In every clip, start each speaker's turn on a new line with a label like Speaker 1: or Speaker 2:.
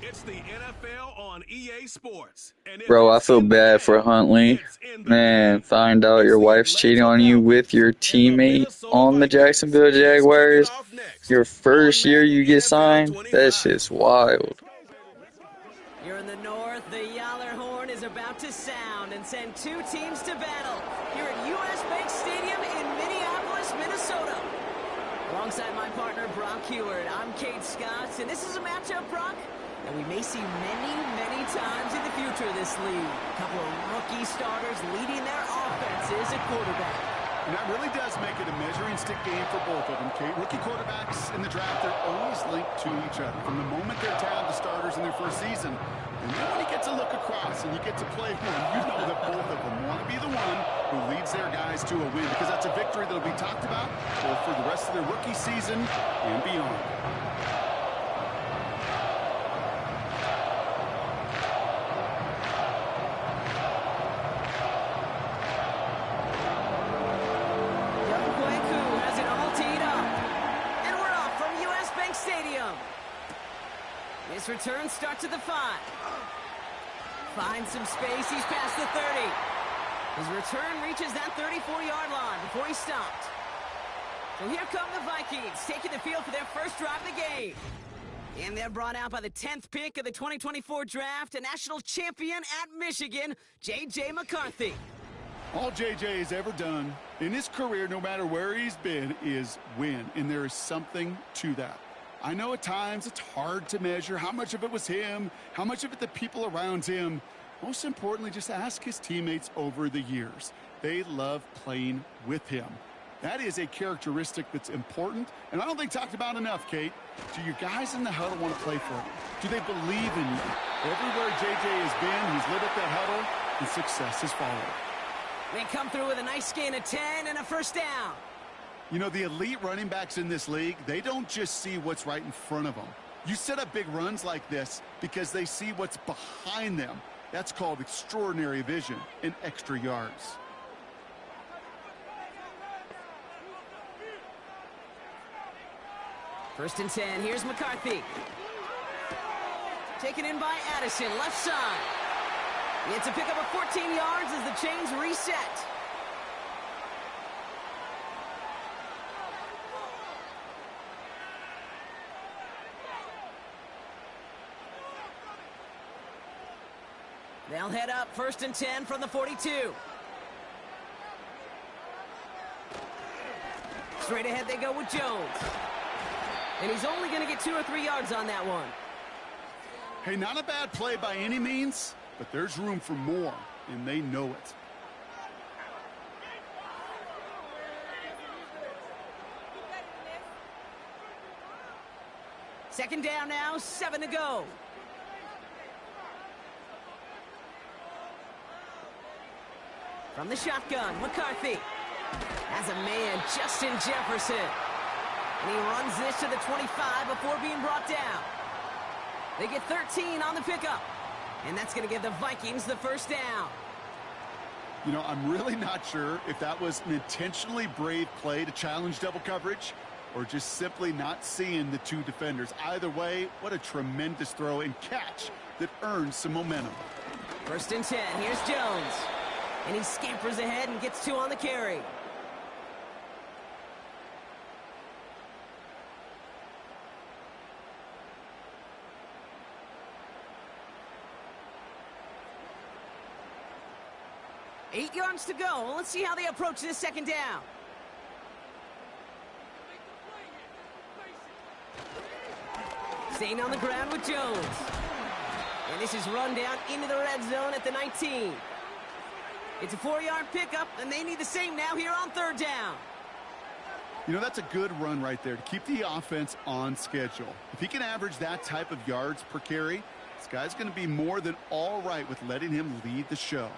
Speaker 1: It's the NFL on EA Sports. And
Speaker 2: Bro, I feel bad for Huntley. Man, find out your wife's cheating on you with your teammate on the Jacksonville Jaguars. Your first year you get signed? That shit's wild.
Speaker 3: You're in the north, the Yaller horn is about to sound and send two teams to battle here at U.S. Bank Stadium in Minneapolis, Minnesota. Alongside my partner, Brock Heward, I'm Kate Scott, and this is a matchup, Brock, that we may see many, many times in the future of this league. A couple of rookie starters leading their offenses at quarterback.
Speaker 4: And that really does make it a measuring stick game for both of them, Kate. Rookie quarterbacks in the draft, they're always linked to each other. From the moment they're tabbed the starters in their first season, and then when you get to look across and you get to play one, you know that both of them want to be the one who leads their guys to a win, because that's a victory that'll be talked about both for the rest of their rookie season and beyond.
Speaker 3: His return starts at the 5. Finds some space, he's past the 30. His return reaches that 34-yard line before he stopped. So here come the Vikings, taking the field for their first drive of the game. And they're brought out by the 10th pick of the 2024 draft, a national champion at Michigan, J.J. McCarthy.
Speaker 4: All J.J. has ever done in his career, no matter where he's been, is win. And there is something to that. I know at times it's hard to measure how much of it was him, how much of it the people around him. Most importantly, just ask his teammates over the years. They love playing with him. That is a characteristic that's important, and I don't think talked about enough, Kate. Do your guys in the huddle want to play for you? Do they believe in you? Everywhere J.J. has been, he's lit up that huddle, and success has followed.
Speaker 3: They come through with a nice gain of 10 and a first down.
Speaker 4: You know, the elite running backs in this league, they don't just see what's right in front of them. You set up big runs like this because they see what's behind them. That's called extraordinary vision and extra yards.
Speaker 3: First and 10, here's McCarthy. Taken in by Addison, left side. It's a pickup of 14 yards as the chains reset. They'll head up first and 10 from the 42. Straight ahead they go with Jones. And he's only going to get 2 or 3 yards on that one.
Speaker 4: Hey, not a bad play by any means, but there's room for more, and they know it.
Speaker 3: Second down now, 7 to go. From the shotgun, McCarthy has a man, Justin Jefferson. And he runs this to the 25 before being brought down. They get 13 on the pickup. And that's going to give the Vikings the first down.
Speaker 4: You know, I'm really not sure if that was an intentionally brave play to challenge double coverage or just simply not seeing the two defenders. Either way, what a tremendous throw and catch that earns some momentum.
Speaker 3: First and 10, here's Jones. And he scampers ahead and gets 2 on the carry. Eight yards to go. Let's see how they approach this second down. Staying on the ground with Jones. And this is run down into the red zone at the 19. It's a 4-yard pickup, and they need the same now here on third down.
Speaker 4: You know, that's a good run right there to keep the offense on schedule. If he can average that type of yards per carry, this guy's going to be more than all right with letting him lead the show.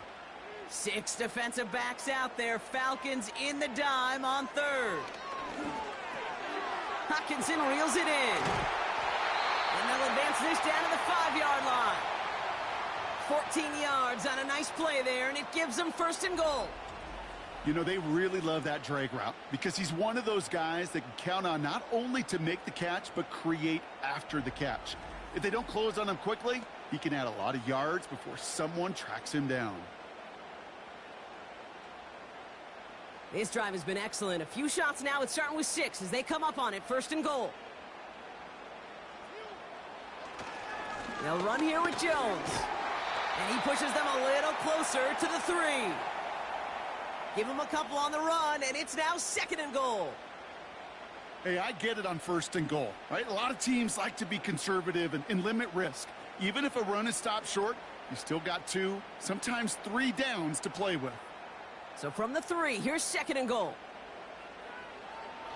Speaker 3: 6 defensive backs out there. Falcons in the dime on third. Hockenson reels it in. And they'll advance this down to the 5-yard line. 14 yards on a nice play there, and it gives them first and goal.
Speaker 4: You know, they really love that drag route because he's one of those guys that can count on not only to make the catch, but create after the catch. If they don't close on him quickly, he can add a lot of yards before someone tracks him down.
Speaker 3: This drive has been excellent. A few shots now. It's starting with 6 as they come up on it. 1st and goal. They'll run here with Jones. And he pushes them a little closer to the 3. Give him a couple on the run, and it's now 2nd and goal.
Speaker 4: Hey, I get it on 1st and goal, right? A lot of teams like to be conservative and limit risk. Even if a run is stopped short, you still got 2, sometimes 3 downs to play with.
Speaker 3: So from the 3, here's 2nd and goal.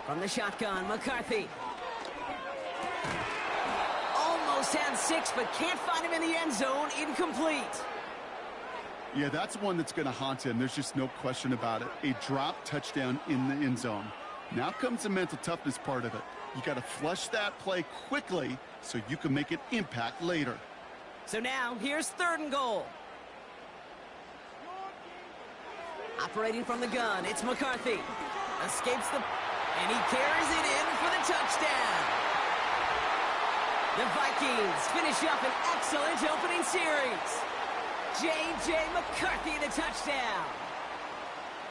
Speaker 3: From the shotgun, McCarthy. Almost had 6, but can't find him in the end zone. Incomplete.
Speaker 4: Yeah, that's one that's going to haunt him. There's just no question about it. A drop touchdown in the end zone. Now comes the mental toughness part of it. You got to flush that play quickly so you can make an impact later.
Speaker 3: So now, here's 3rd and goal. Operating from the gun, it's McCarthy. Escapes the... and he carries it in for the touchdown. The Vikings finish up an excellent opening series. J.J. McCarthy, the touchdown.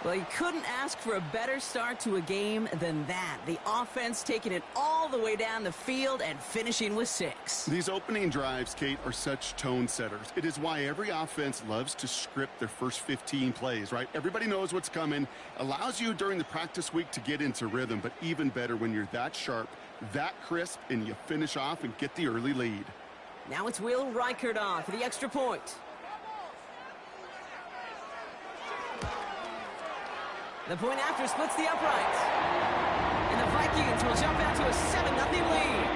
Speaker 3: Well, you couldn't ask for a better start to a game than that. The offense taking it all the way down the field and finishing with 6.
Speaker 4: These opening drives, Kate, are such tone setters. It is why every offense loves to script their first 15 plays, right? Everybody knows what's coming. Allows you during the practice week to get into rhythm, but even better when you're that sharp, that crisp, and you finish off and get the early lead.
Speaker 3: Now it's Will Reichert on for the extra point. The point after splits the uprights. And the Vikings will jump out to a 7-0 lead.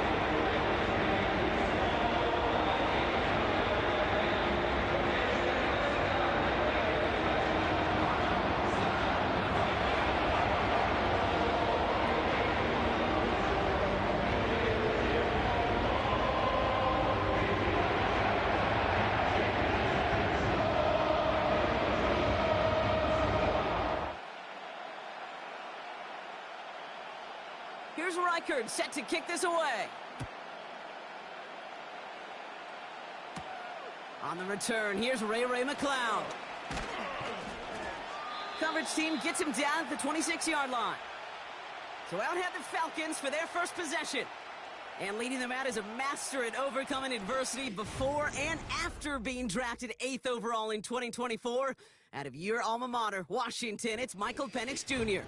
Speaker 3: Here's Reichert set to kick this away. On the return, here's Ray McCloud. Coverage team gets him down at the 26-yard line. So out head the Falcons for their first possession. And leading them out is a master at overcoming adversity before and after being drafted 8th overall in 2024. Out of your alma mater, Washington, it's Michael Penix Jr.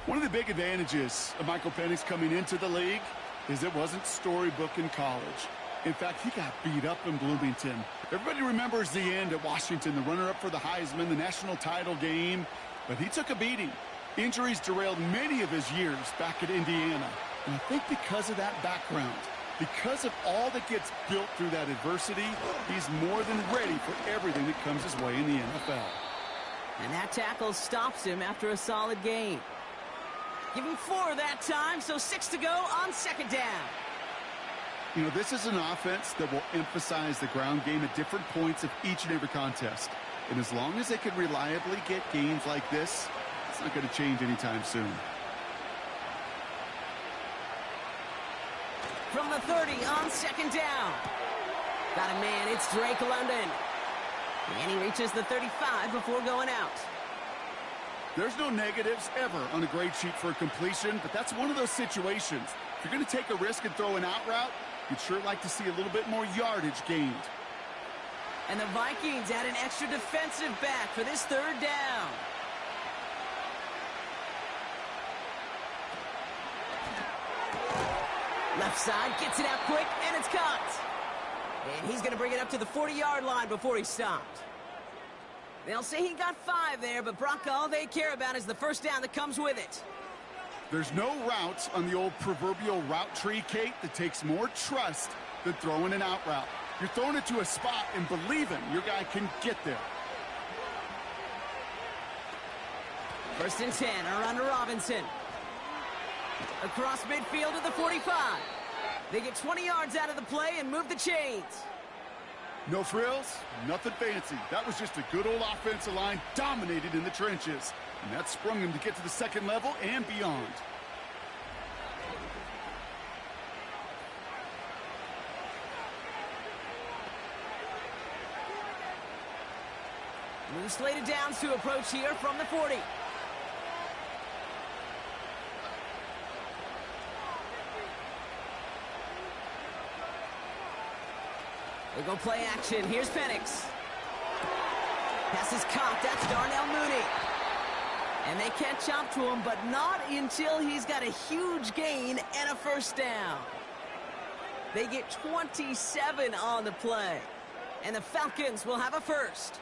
Speaker 4: One of the big advantages of Michael Penix coming into the league is it wasn't storybook in college. In fact, he got beat up in Bloomington. Everybody remembers the end at Washington, the runner-up for the Heisman, the national title game. But he took a beating. Injuries derailed many of his years back at Indiana. And I think because of that background, because of all that gets built through that adversity, he's more than ready for everything that comes his way in the NFL.
Speaker 3: And that tackle stops him after a solid game. Give him 4 that time, so 6 to go on 2nd down.
Speaker 4: You know, this is an offense that will emphasize the ground game at different points of each and every contest. And as long as they can reliably get gains like this, it's not going to change anytime soon.
Speaker 3: From the 30 on 2nd down. Got a man, it's Drake London. And he reaches the 35 before going out.
Speaker 4: There's no negatives ever on a grade sheet for a completion, but that's one of those situations. If you're going to take a risk and throw an out route, you'd sure like to see a little bit more yardage gained.
Speaker 3: And the Vikings add an extra defensive back for this 3rd down. Left side gets it out quick, and it's caught. And he's going to bring it up to the 40-yard line before he's stopped. They'll say he got 5 there, but Brock, all they care about is the first down that comes with it.
Speaker 4: There's no route on the old proverbial route tree, Kate, that takes more trust than throwing an out route. You're throwing it to a spot and believing your guy can get there.
Speaker 3: 1st and 10, around to Robinson. Across midfield to the 45. They get 20 yards out of the play and move the chains.
Speaker 4: No frills, nothing fancy. That was just a good old offensive line dominated in the trenches. And that sprung him to get to the 2nd level and beyond.
Speaker 3: New slated downs to approach here from the 40. They go play action. Here's Penix. Pass is caught. That's Darnell Mooney. And they catch up to him, but not until he's got a huge gain and a first down. They get 27 on the play. And the Falcons will have a first.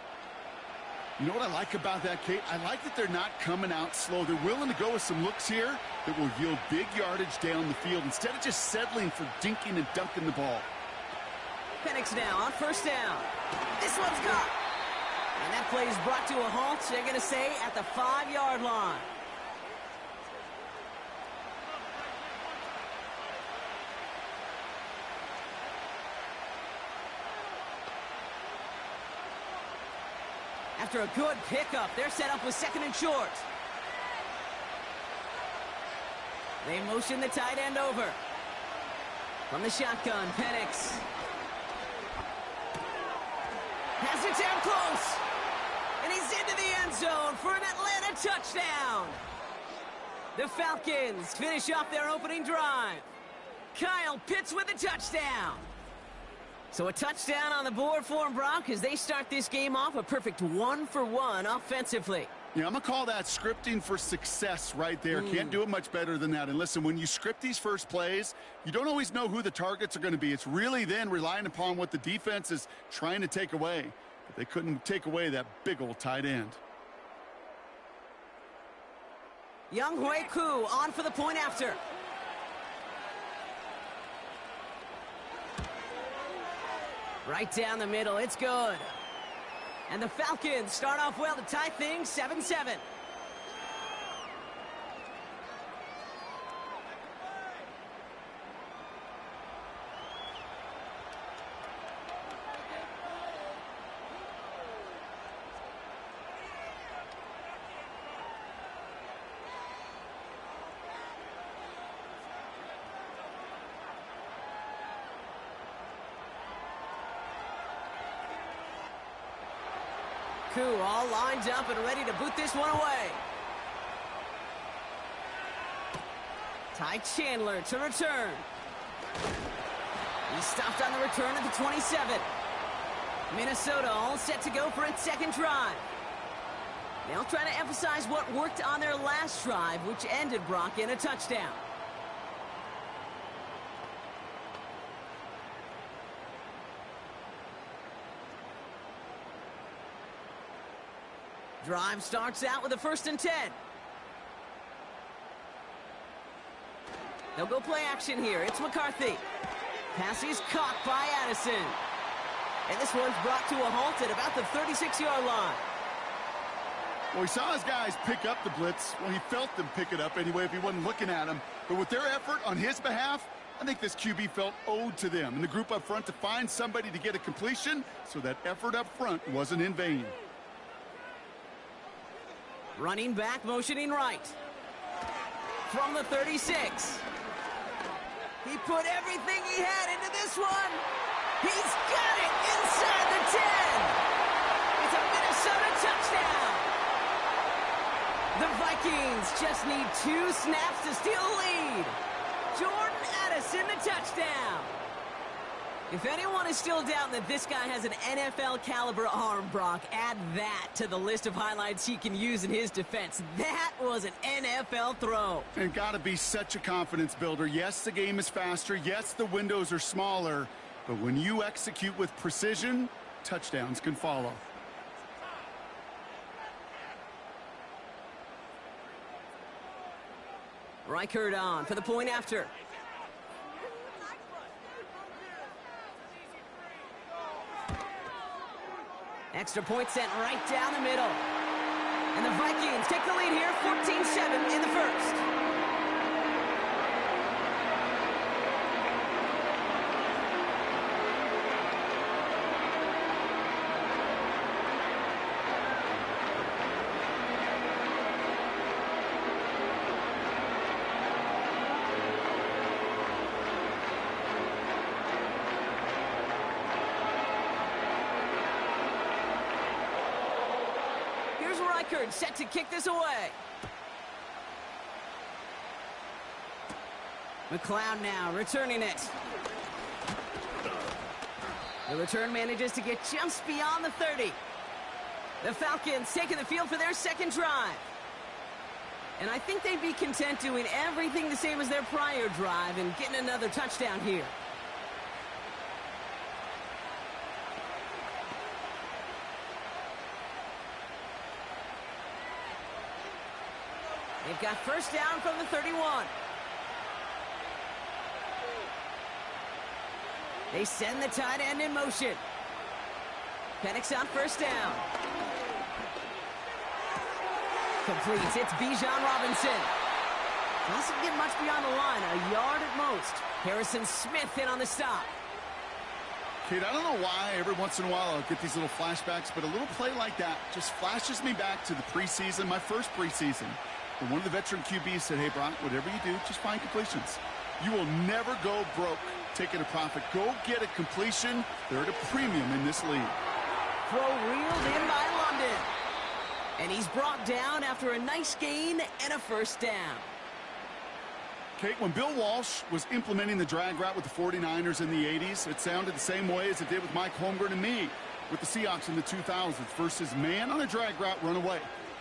Speaker 4: You know what I like about that, Kate? I like that they're not coming out slow. They're willing to go with some looks here that will yield big yardage down the field instead of just settling for dinking and dunking the ball.
Speaker 3: Penix now on first down. This one's caught. And that play is brought to a halt, they're going to say, at the 5-yard line. After a good pickup, they're set up with second and short. They motion the tight end over. From the shotgun, Penix. Has it down close. And he's into the end zone for an Atlanta touchdown. The Falcons finish off their opening drive. Kyle Pitts with a touchdown. So a touchdown on the board for them, Brock, as they start this game off a perfect 1-for-1 offensively.
Speaker 4: Yeah, I'm going to call that scripting for success right there. Can't do it much better than that. And listen, when you script these first plays, you don't always know who the targets are going to be. It's really then relying upon what the defense is trying to take away. But they couldn't take away that big old tight end.
Speaker 3: Young Hui Koo on for the point after. Right down the middle, it's good. And the Falcons start off well to tie things 7-7. Koo all lined up and ready to boot this one away. Ty Chandler to return. He stopped on the return at the 27. Minnesota all set to go for its second drive. They'll try to emphasize what worked on their last drive, which ended, Brock, in a touchdown. Drive starts out with a 1st and 10. They'll go play action here. It's McCarthy. Pass is caught by Addison. And this one's brought to a halt at about the 36-yard line.
Speaker 4: Well, he saw his guys pick up the blitz. Well, he felt them pick it up anyway if he wasn't looking at them. But with their effort on his behalf, I think this QB felt owed to them and the group up front to find somebody to get a completion so that effort up front wasn't in vain.
Speaker 3: Running back, motioning right. From the 36. He put everything he had into this one. He's got it inside the 10. It's a Minnesota touchdown. The Vikings just need 2 snaps to steal the lead. Jordan Addison, the touchdown. If anyone is still doubting that this guy has an NFL-caliber arm, Brock, add that to the list of highlights he can use in his defense. That was an NFL throw.
Speaker 4: And got to be such a confidence builder. Yes, the game is faster. Yes, the windows are smaller. But when you execute with precision, touchdowns can follow.
Speaker 3: Reichert on for the point after. Extra point sent right down the middle. And the Vikings take the lead here, 14-7 in the first. record, set to kick this away. McLeod now returning it. The return manages to get just beyond the 30. The Falcons taking the field for their second drive. And I think they'd be content doing everything the same as their prior drive and getting another touchdown here. They've got first down from the 31. They send the tight end in motion. Penix on first down. Completes. It's Bijan Robinson. Doesn't get much beyond the line. A yard at most. Harrison Smith in on the stop.
Speaker 4: Kate, I don't know why every once in a while I'll get these little flashbacks, but a little play like that just flashes me back to the preseason, my first preseason. And one of the veteran QBs said, hey, Brock, whatever you do, just find completions. You will never go broke taking a profit. Go get a completion. They're at a premium in this league.
Speaker 3: Throw reeled in by London. And he's brought down after a nice gain and a first down.
Speaker 4: Kate, when Bill Walsh was implementing the drag route with the 49ers in the 80s, it sounded the same way as it did with Mike Holmgren and me with the Seahawks in the 2000s. Versus man on a drag route, run away.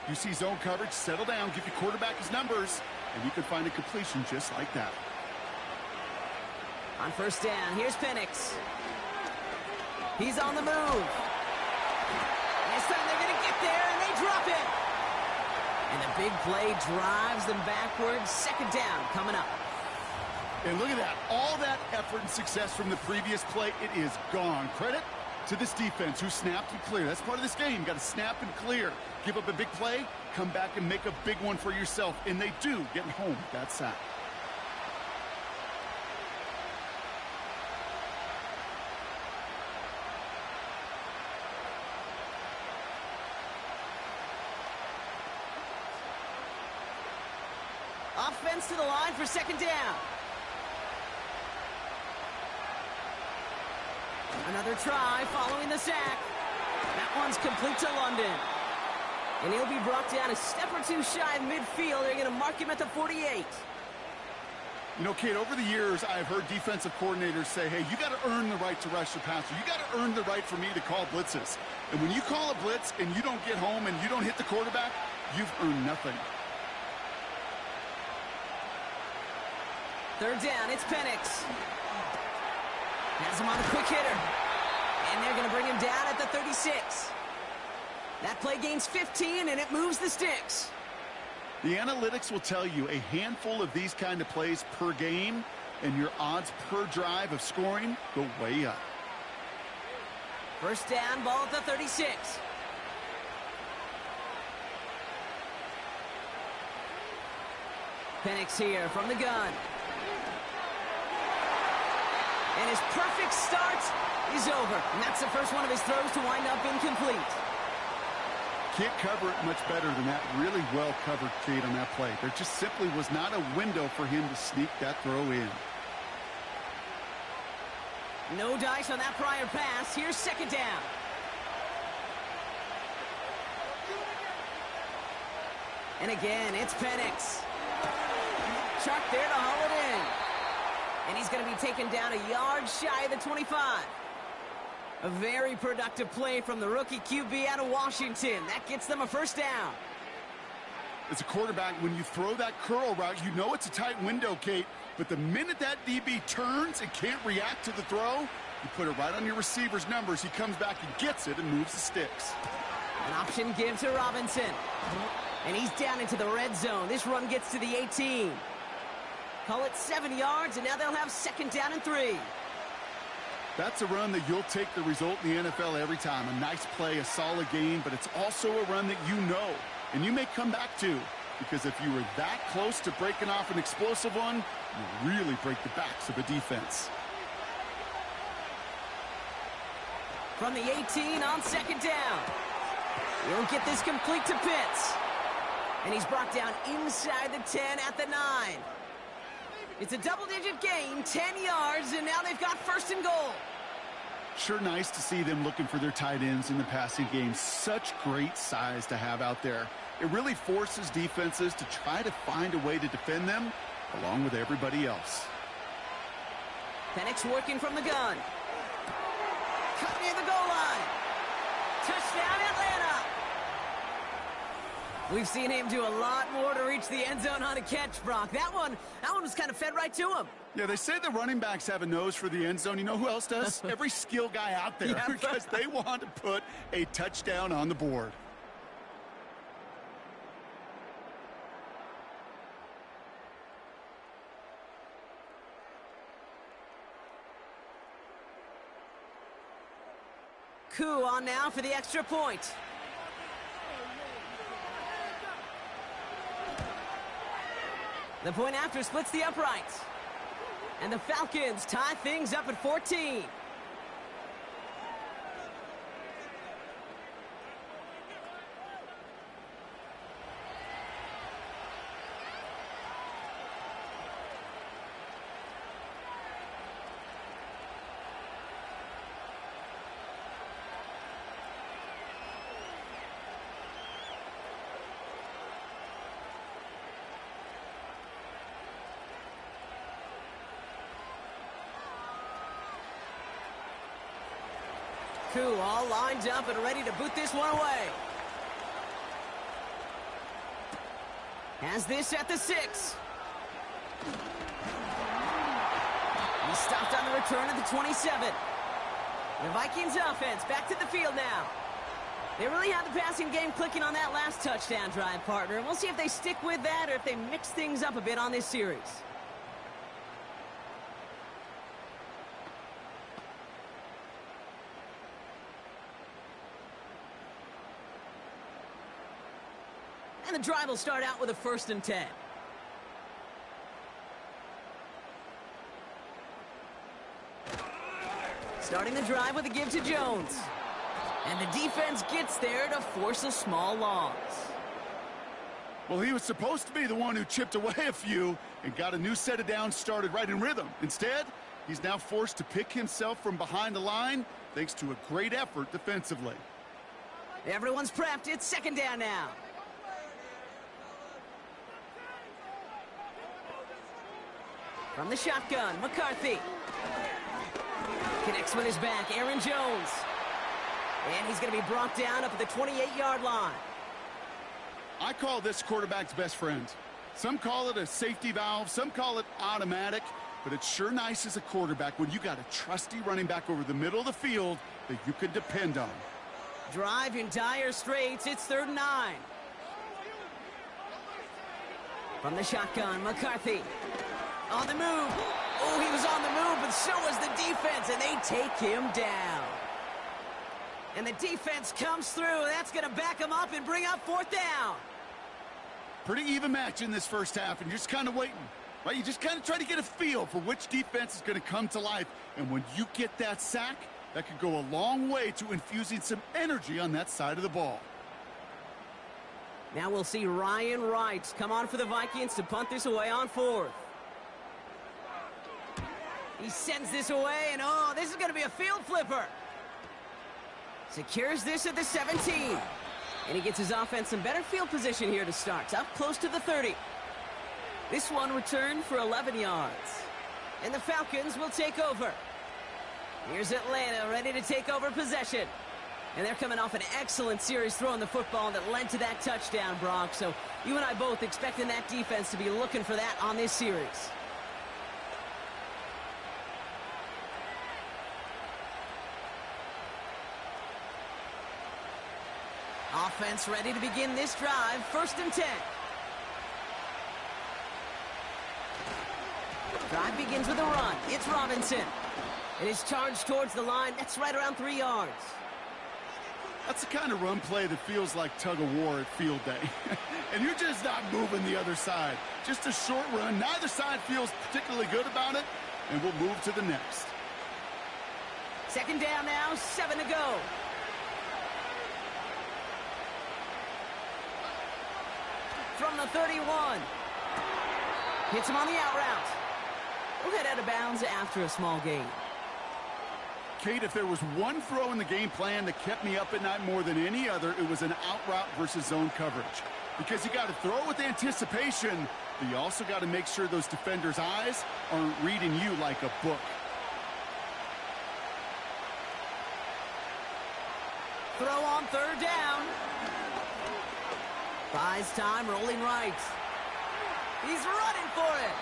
Speaker 4: You see zone coverage, settle down, give your quarterback his numbers, and you can find a completion just like that.
Speaker 3: On first down, here's Penix. He's on the move. This time they're going to get there, and they drop it. And the big play drives them backwards. Second down coming up.
Speaker 4: And look at that. All that effort and success from the previous play, it is gone. Credit to this defense who snapped and cleared. That's part of this game. You got to snap and clear. Give up a big play, come back and make a big one for yourself. And they do, getting home with that sack.
Speaker 3: Offense to the line for second down. Another try following the sack. That one's complete to London. And he'll be brought down a step or two shy of midfield. They're going to mark him at the 48.
Speaker 4: You know, Kate, over the years, I've heard defensive coordinators say, hey, you got to earn the right to rush the passer. You got to earn the right for me to call blitzes. And when you call a blitz and you don't get home and you don't hit the quarterback, you've earned nothing.
Speaker 3: Third down, it's Penix. Has him on a quick hitter. And they're going to bring him down at the 36. That play gains 15, and it moves the sticks.
Speaker 4: The analytics will tell you a handful of these kind of plays per game, and your odds per drive of scoring go way up.
Speaker 3: First down, ball at the 36. Penix here from the gun. And his perfect start is over. And that's the first one of his throws to wind up incomplete.
Speaker 4: Can't cover it much better than that. Really well covered, Kate, on that play. There just simply was not a window for him to sneak that throw in.
Speaker 3: No dice on that prior pass. Here's second down. And again, it's Penix. Chuck there to haul it in. And he's going to be taken down a yard shy of the 25. A very productive play from the rookie QB out of Washington. That gets them a first down.
Speaker 4: As a quarterback, when you throw that curl route, you know it's a tight window, Kate. But the minute that DB turns and can't react to the throw, you put it right on your receiver's numbers. He comes back and gets it and moves the sticks.
Speaker 3: An option give to Robinson. And he's down into the red zone. This run gets to the 18. Call it 7 yards, and now they'll have second down and 3.
Speaker 4: That's a run that you'll take the result in the NFL every time. A nice play, a solid game, but it's also a run that you know, and you may come back to, because if you were that close to breaking off an explosive one, you really break the backs of a defense.
Speaker 3: From the 18 on second down. He'll get this complete to Pitts. And he's brought down inside the 10 at the 9. It's a double-digit gain, 10 yards, and now they've got first and goal.
Speaker 4: Sure nice to see them looking for their tight ends in the passing game. Such great size to have out there. It really forces defenses to try to find a way to defend them along with everybody else.
Speaker 3: Penix working from the gun. Cut near the goal line. Touchdown, Atlanta. We've seen him do a lot more to reach the end zone on a catch, Brock. That one was kind of fed right to him.
Speaker 4: Yeah, they say the running backs have a nose for the end zone. You know who else does? Every skill guy out there,
Speaker 3: Yeah.
Speaker 4: because they want to put a touchdown on the board.
Speaker 3: Koo on now for the extra point. The point after splits the uprights. And the Falcons tie things up at 14. Koo all lined up and ready to boot this one away. Has this at the 6. He stopped on the return at the 27. The Vikings offense back to the field now. They really had the passing game clicking on that last touchdown drive, partner. And we'll see if they stick with that or if they mix things up a bit on this series. And the drive will start out with a 1st and 10. Starting the drive with a give to Jones. And the defense gets there to force a small loss.
Speaker 4: Well, he was supposed to be the one who chipped away a few and got a new set of downs started right in rhythm. Instead, he's now forced to pick himself from behind the line thanks to a great effort defensively.
Speaker 3: Everyone's prepped. It's 2nd down now. From the shotgun, McCarthy. Connects with his back, Aaron Jones. And he's going to be brought down up at the 28-yard line.
Speaker 4: I call this quarterback's best friend. Some call it a safety valve, some call it automatic, but it's sure nice as a quarterback when you got a trusty running back over the middle of the field that you can depend on.
Speaker 3: Drive in dire straits. It's 3rd and 9. From the shotgun, McCarthy. On the move. Oh, he was on the move, but so was the defense, and they take him down. And the defense comes through. That's going to back him up and bring up 4th down.
Speaker 4: Pretty even match in this first half, and you're just kind of waiting. Right? You just kind of try to get a feel for which defense is going to come to life. And when you get that sack, that could go a long way to infusing some energy on that side of the ball.
Speaker 3: Now we'll see Ryan Wright come on for the Vikings to punt this away on 4th. He sends this away, and oh, this is going to be a field flipper. Secures this at the 17. And he gets his offense some better field position here to start. Up close to the 30. This one returned for 11 yards. And the Falcons will take over. Here's Atlanta ready to take over possession. And they're coming off an excellent series throwing the football that led to that touchdown, Brock. So you and I both expecting that defense to be looking for that on this series. Offense ready to begin this drive. 1st and 10. Drive begins with a run. It's Robinson. It is charged towards the line. That's right around 3 yards.
Speaker 4: That's the kind of run play that feels like tug-of-war at field day. And you're just not moving the other side. Just a short run. Neither side feels particularly good about it. And we'll move to the next.
Speaker 3: 2nd down now. 7 to go. From the 31. Hits him on the out route. We'll head out of bounds after a small gain.
Speaker 4: Kate, if there was one throw in the game plan that kept me up at night more than any other, it was an out route versus zone coverage. Because you got to throw with anticipation, but you also got to make sure those defenders' eyes aren't reading you like a book.
Speaker 3: Throw on third down. Buys time, rolling right. He's running for it.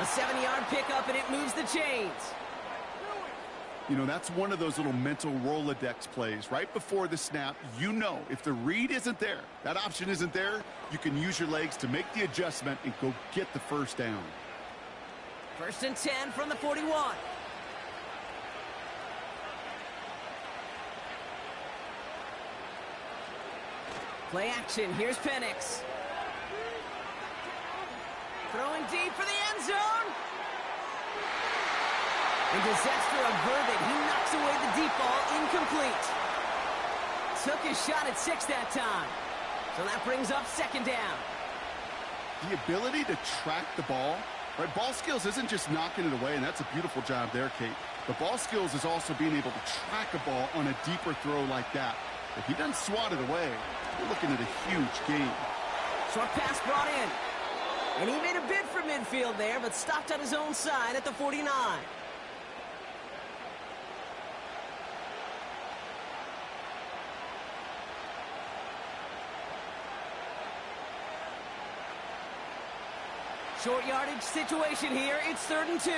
Speaker 3: A 7-yard pickup, and it moves the chains.
Speaker 4: You know, that's one of those little mental Rolodex plays. Right before the snap, you know if the read isn't there, that option isn't there, you can use your legs to make the adjustment and go get the first down.
Speaker 3: 1st and 10 from the 41. Play action. Here's Penix. Throwing deep for the end zone. And disaster averted. He knocks away the deep ball. Incomplete. Took his shot at 6 that time. So that brings up 2nd down.
Speaker 4: The ability to track the ball, right? Ball skills isn't just knocking it away, and that's a beautiful job there, Kate. The ball skills is also being able to track a ball on a deeper throw like that. If he doesn't swat it away, we're looking at a huge gain.
Speaker 3: Short pass brought in. And he made a bid for midfield there, but stopped on his own side at the 49. Short yardage situation here. It's 3rd and 2.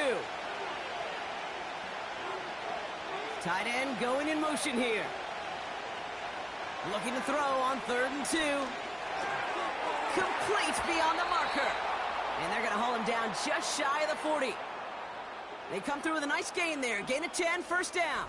Speaker 3: Tight end going in motion here. Looking to throw on 3rd and 2. Complete beyond the marker. And they're going to haul him down just shy of the 40. They come through with a nice gain there. Gain of 10, 1st down.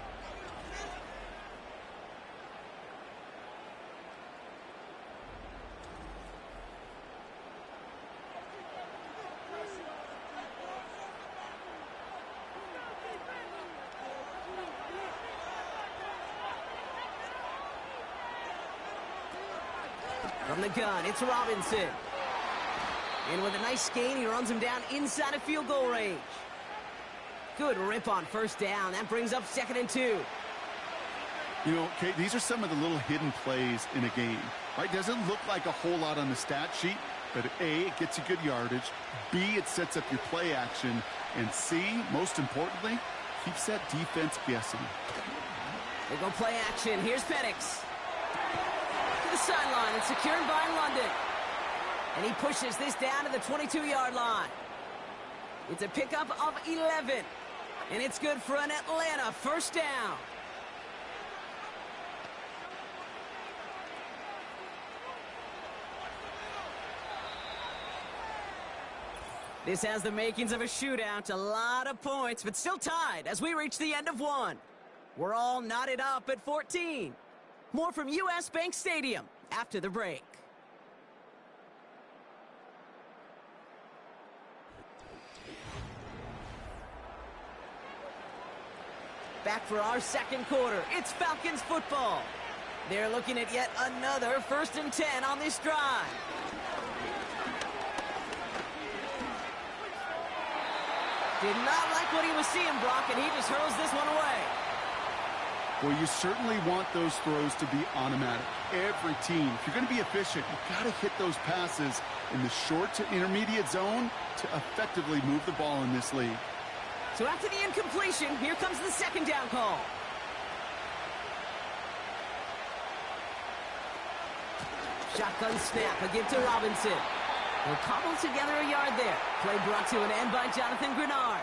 Speaker 3: From the gun, it's Robinson. And with a nice gain, he runs him down inside of field goal range. Good rip on 1st down. That brings up 2nd and 2.
Speaker 4: You know, Kate, these are some of the little hidden plays in a game, right? Doesn't look like a whole lot on the stat sheet, but A, it gets you good yardage. B, it sets up your play action. And C, most importantly, keeps that defense guessing.
Speaker 3: They go play action. Here's Penix. To the sideline and secured by London. And he pushes this down to the 22-yard line. It's a pickup of 11. And it's good for an Atlanta 1st down. This has the makings of a shootout. A lot of points, but still tied as we reach the end of one. We're all knotted up at 14. More from U.S. Bank Stadium after the break. Back for our 2nd quarter. It's Falcons football. They're looking at yet another 1st and 10 on this drive. Did not like what he was seeing, Brock, and he just hurls this one away.
Speaker 4: Well, you certainly want those throws to be automatic. Every team, if you're going to be efficient, you've got to hit those passes in the short to intermediate zone to effectively move the ball in this league.
Speaker 3: So after the incompletion, here comes the 2nd down call. Shotgun snap, a give to Robinson. They'll cobble together a yard there. Play brought to an end by Jonathan Grenard.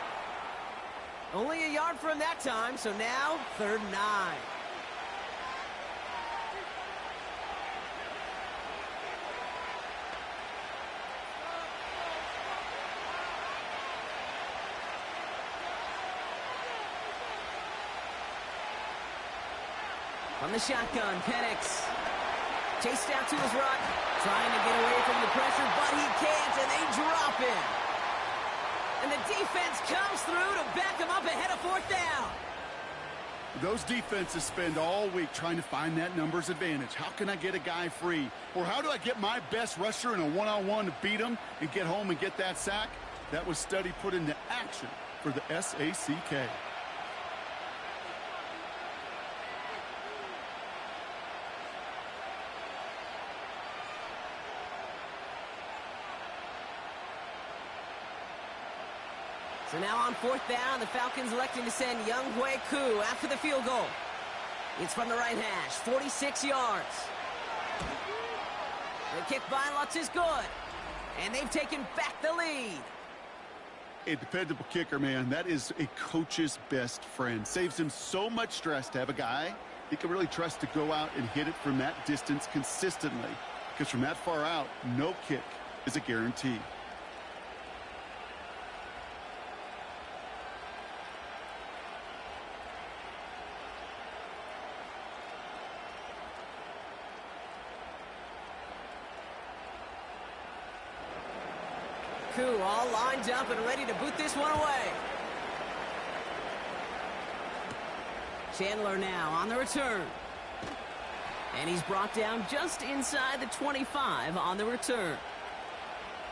Speaker 3: Only a yard from that time, so now 3rd and 9. From the shotgun, Penix. Chased out to his right. Trying to get away from the pressure, but he can't, and they drop him. And the defense comes through to back him up ahead of 4th down.
Speaker 4: Those defenses spend all week trying to find that numbers advantage. How can I get a guy free? Or how do I get my best rusher in a one-on-one to beat him and get home and get that sack? That was study put into action for the SACK.
Speaker 3: So now on 4th down, the Falcons electing to send Young Hui Koo after the field goal. It's from the right hash, 46 yards. The kick by Lutz is good. And they've taken back the lead.
Speaker 4: A dependable kicker, man. That is a coach's best friend. Saves him so much stress to have a guy he can really trust to go out and hit it from that distance consistently. Because from that far out, no kick is a guarantee.
Speaker 3: Koo all lined up and ready to boot this one away. Chandler now on the return. And he's brought down just inside the 25 on the return.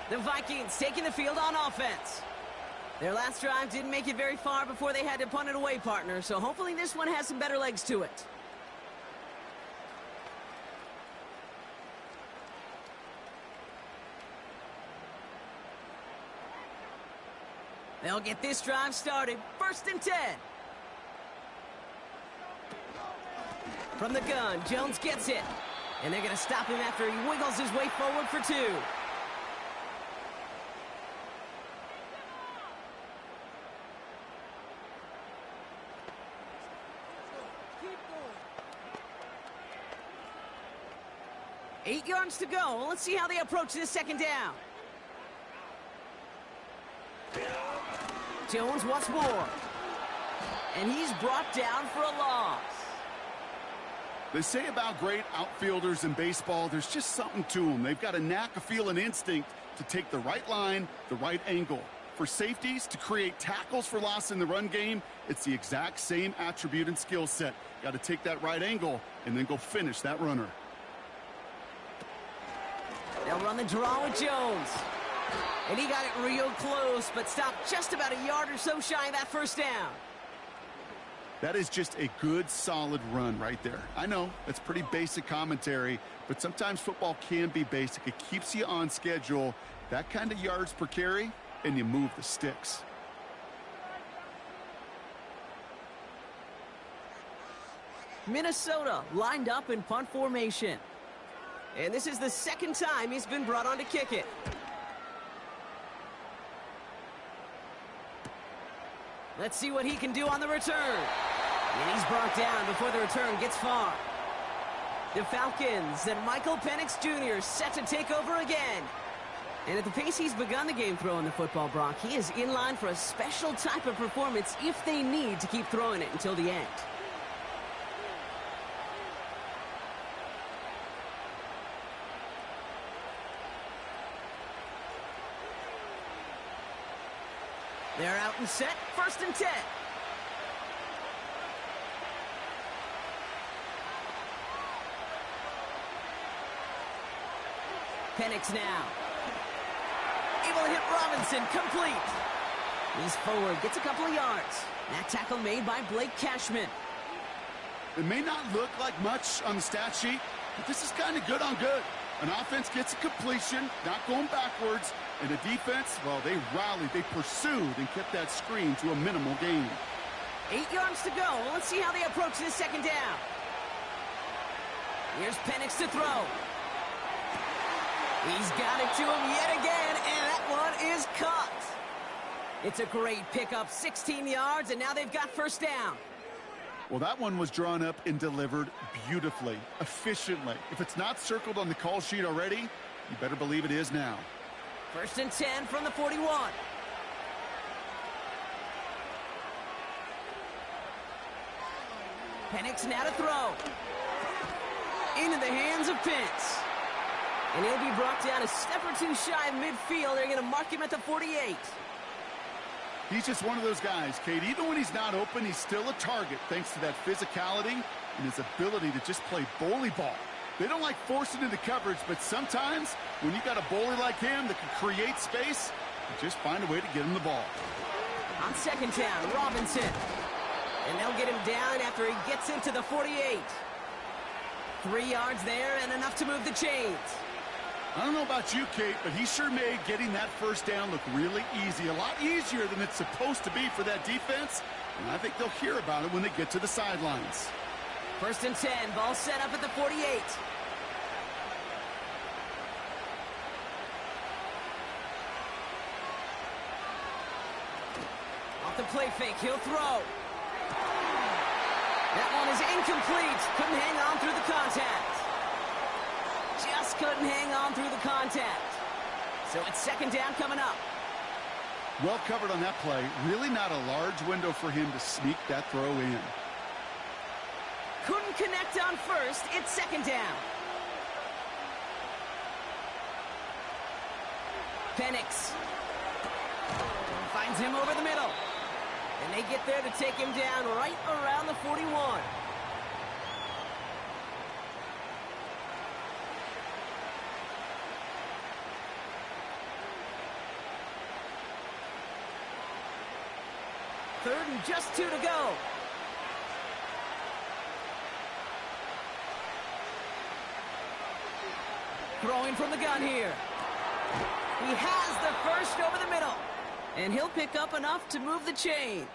Speaker 3: The Vikings taking the field on offense. Their last drive didn't make it very far before they had to punt it away, partner, so hopefully this one has some better legs to it. They'll get this drive started. 1st and 10. From the gun, Jones gets it. And they're going to stop him after he wiggles his way forward for 2. Eight yards to go. Let's see how they approach this 2nd down. Jones once more. And he's brought down for a loss.
Speaker 4: They say about great outfielders in baseball, there's just something to them. They've got a knack, a feel, and instinct to take the right line, the right angle. For safeties, to create tackles for loss in the run game, it's the exact same attribute and skill set. Got to take that right angle and then go finish that runner.
Speaker 3: They'll run the draw with Jones. And he got it real close, but stopped just about a yard or so shy of that 1st down.
Speaker 4: That is just a good, solid run right there. I know, that's pretty basic commentary, but sometimes football can be basic. It keeps you on schedule, that kind of yards per carry, and you move the sticks.
Speaker 3: Minnesota lined up in punt formation. And this is the 2nd time he's been brought on to kick it. Let's see what he can do on the return. And he's brought down before the return gets far. The Falcons and Michael Penix Jr. set to take over again. And at the pace he's begun the game throwing the football, Brock, he is in line for a special type of performance if they need to keep throwing it until the end. They're out and set. 1st and 10. Penix now. Able to hit Robinson. Complete. He's forward. Gets a couple of yards. That tackle made by Blake Cashman.
Speaker 4: It may not look like much on the stat sheet, but this is kind of good on good. An offense gets a completion, not going backwards, and the defense, well, they rallied, they pursued, and kept that screen to a minimal gain.
Speaker 3: 8 yards to go. Let's see how they approach this 2nd down. Here's Penix to throw. He's got it to him yet again, and that one is caught. It's a great pickup, 16 yards, and now they've got 1st down.
Speaker 4: Well, that one was drawn up and delivered beautifully, efficiently. If it's not circled on the call sheet already, you better believe it is now.
Speaker 3: 1st and 10 from the 41. Penix now to throw. Into the hands of Pitts. And he'll be brought down a step or 2 shy of midfield. They're going to mark him at the 48.
Speaker 4: He's just one of those guys, Kate. Even when he's not open, he's still a target thanks to that physicality and his ability to just play bully ball. They don't like forcing into coverage, but sometimes when you got a bully like him that can create space, you just find a way to get him the ball.
Speaker 3: On 2nd down, Robinson. And they'll get him down after he gets into the 48. 3 yards there and enough to move the chains.
Speaker 4: I don't know about you, Kate, but he sure made getting that first down look really easy. A lot easier than it's supposed to be for that defense. And I think they'll hear about it when they get to the sidelines.
Speaker 3: 1st and 10, ball set up at the 48. Off the play fake, he'll throw. That one is incomplete. Couldn't hang on through the contact. Just couldn't hang on through the contact. So it's 2nd down coming up.
Speaker 4: Well covered on that play. Really not a large window for him to sneak that throw in.
Speaker 3: Couldn't connect on 1st. It's 2nd down. Penix finds him over the middle. And they get there to take him down right around the 41. Third and just 2 to go. Throwing from the gun here. He has the first over the middle. And he'll pick up enough to move the chains.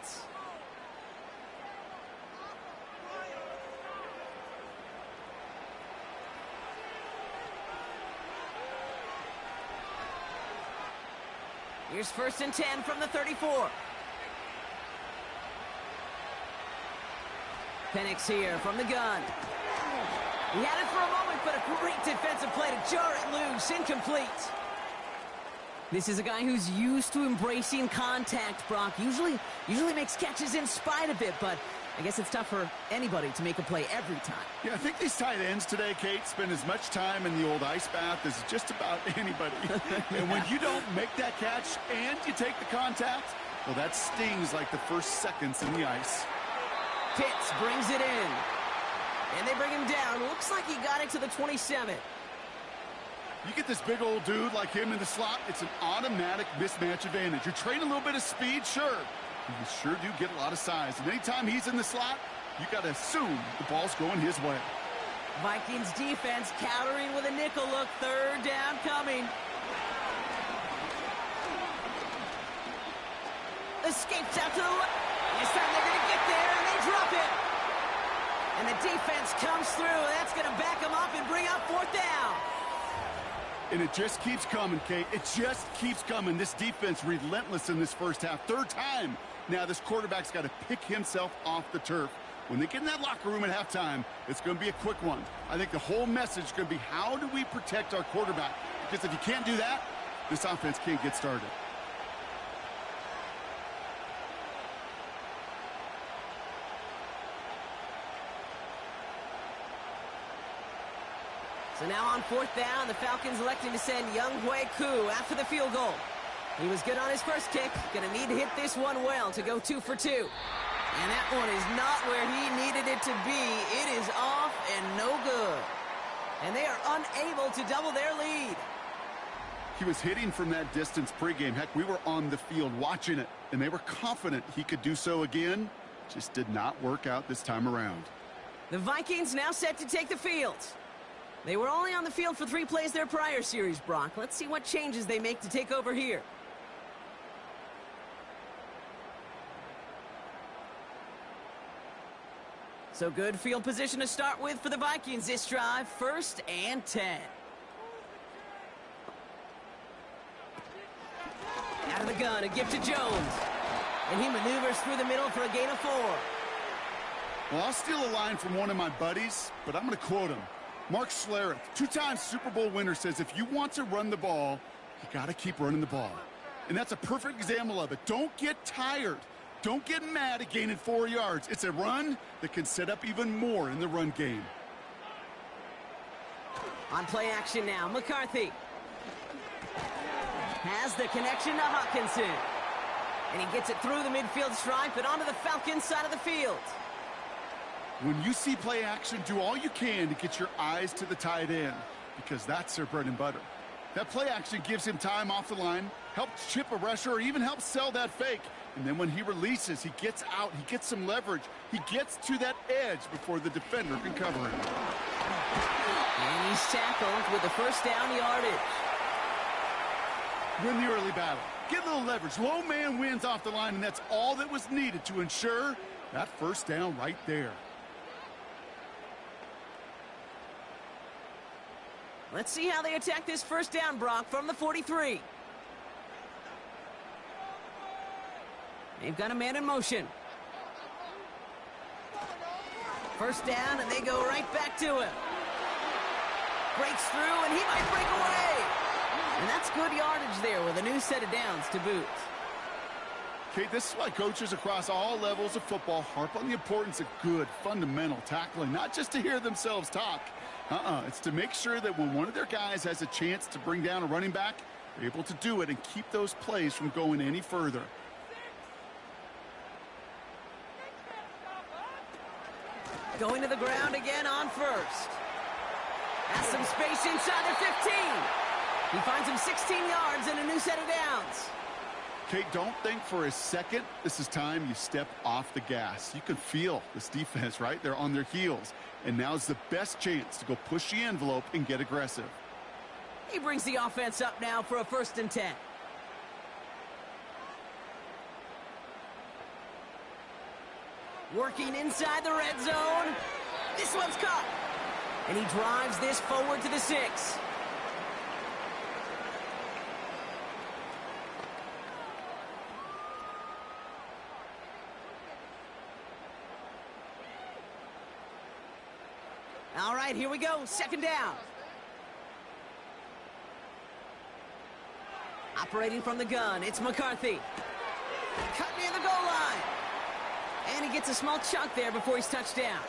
Speaker 3: Here's 1st and 10 from the 34. Penix here from the gun. He had it for a moment, but a great defensive play to jar it loose. Incomplete. This is a guy who's used to embracing contact, Brock. Usually makes catches in spite of it, but I guess it's tough for anybody to make a play every time.
Speaker 4: Yeah, I think these tight ends today, Kate, spend as much time in the old ice bath as just about anybody. And when you don't make that catch and you take the contact, well, that stings like the first seconds in the ice.
Speaker 3: Pitts brings it in. And they bring him down. Looks like he got it to the 27.
Speaker 4: You get this big old dude like him in the slot, it's an automatic mismatch advantage. You're trading a little bit of speed, sure. You sure do get a lot of size. And anytime he's in the slot, you got to assume the ball's going his way.
Speaker 3: Vikings defense countering with a nickel look. 3rd down coming. Escapes out to the left. This time they're going to get there, and they drop it. And the defense comes through. That's going to back them up and bring up 4th down.
Speaker 4: And it just keeps coming, Kate. It just keeps coming. This defense relentless in this first half. 3rd time. Now this quarterback's got to pick himself off the turf. When they get in that locker room at halftime, it's going to be a quick one. I think the whole message is going to be, how do we protect our quarterback? Because if you can't do that, this offense can't get started.
Speaker 3: So now on 4th down, the Falcons electing to send Younghoe Koo after the field goal. He was good on his first kick. Going to need to hit this one well to go 2 for 2. And that one is not where he needed it to be. It is off and no good. And they are unable to double their lead.
Speaker 4: He was hitting from that distance pregame. Heck, we were on the field watching it, and they were confident he could do so again. Just did not work out this time around.
Speaker 3: The Vikings now set to take the field. They were only on the field for 3 plays their prior series, Brock. Let's see what changes they make to take over here. So good field position to start with for the Vikings this drive. 1st and 10. Out of the gun, a gift to Jones. And he maneuvers through the middle for a gain of 4.
Speaker 4: Well, I'll steal a line from one of my buddies, but I'm going to quote him. Mark Schlereth, 2-time Super Bowl winner, says if you want to run the ball, you got to keep running the ball. And that's a perfect example of it. Don't get tired. Don't get mad at gaining 4 yards. It's a run that can set up even more in the run game.
Speaker 3: On play action now, McCarthy has the connection to Hawkinson. And he gets it through the midfield stripe and onto the Falcons side of the field.
Speaker 4: When you see play action, do all you can to get your eyes to the tight end, because that's their bread and butter. That play action gives him time off the line, helps chip a rusher, or even helps sell that fake. And then when he releases, he gets out, he gets some leverage. He gets to that edge before the defender can cover him.
Speaker 3: And he's tackled with the first down yardage.
Speaker 4: Win the early battle. Get a little leverage. Low man wins off the line, and that's all that was needed to ensure that first down right there.
Speaker 3: Let's see how they attack this first down, Brock, from the 43. They've got a man in motion. First down, and they go right back to him. Breaks through, and he might break away. And that's good yardage there with a new set of downs to boot.
Speaker 4: Kate, this is why coaches across all levels of football harp on the importance of good, fundamental tackling, not just to hear themselves talk. It's to make sure that when one of their guys has a chance to bring down a running back, they're able to do it and keep those plays from going any further.
Speaker 3: Going to the ground again on first. Has some space inside the 15. He finds him 16 yards and a new set of downs.
Speaker 4: Kate, don't think for a second this is time you step off the gas. You can feel this defense, right? They're on their heels. And now's the best chance to go push the envelope and get aggressive.
Speaker 3: He brings the offense up now for a 1st and 10. Working inside the red zone. This one's caught. And he drives this forward to the 6. All right, here we go. 2nd down. Operating from the gun, it's McCarthy. Cut near the goal line. And he gets a small chunk there before he's touched down.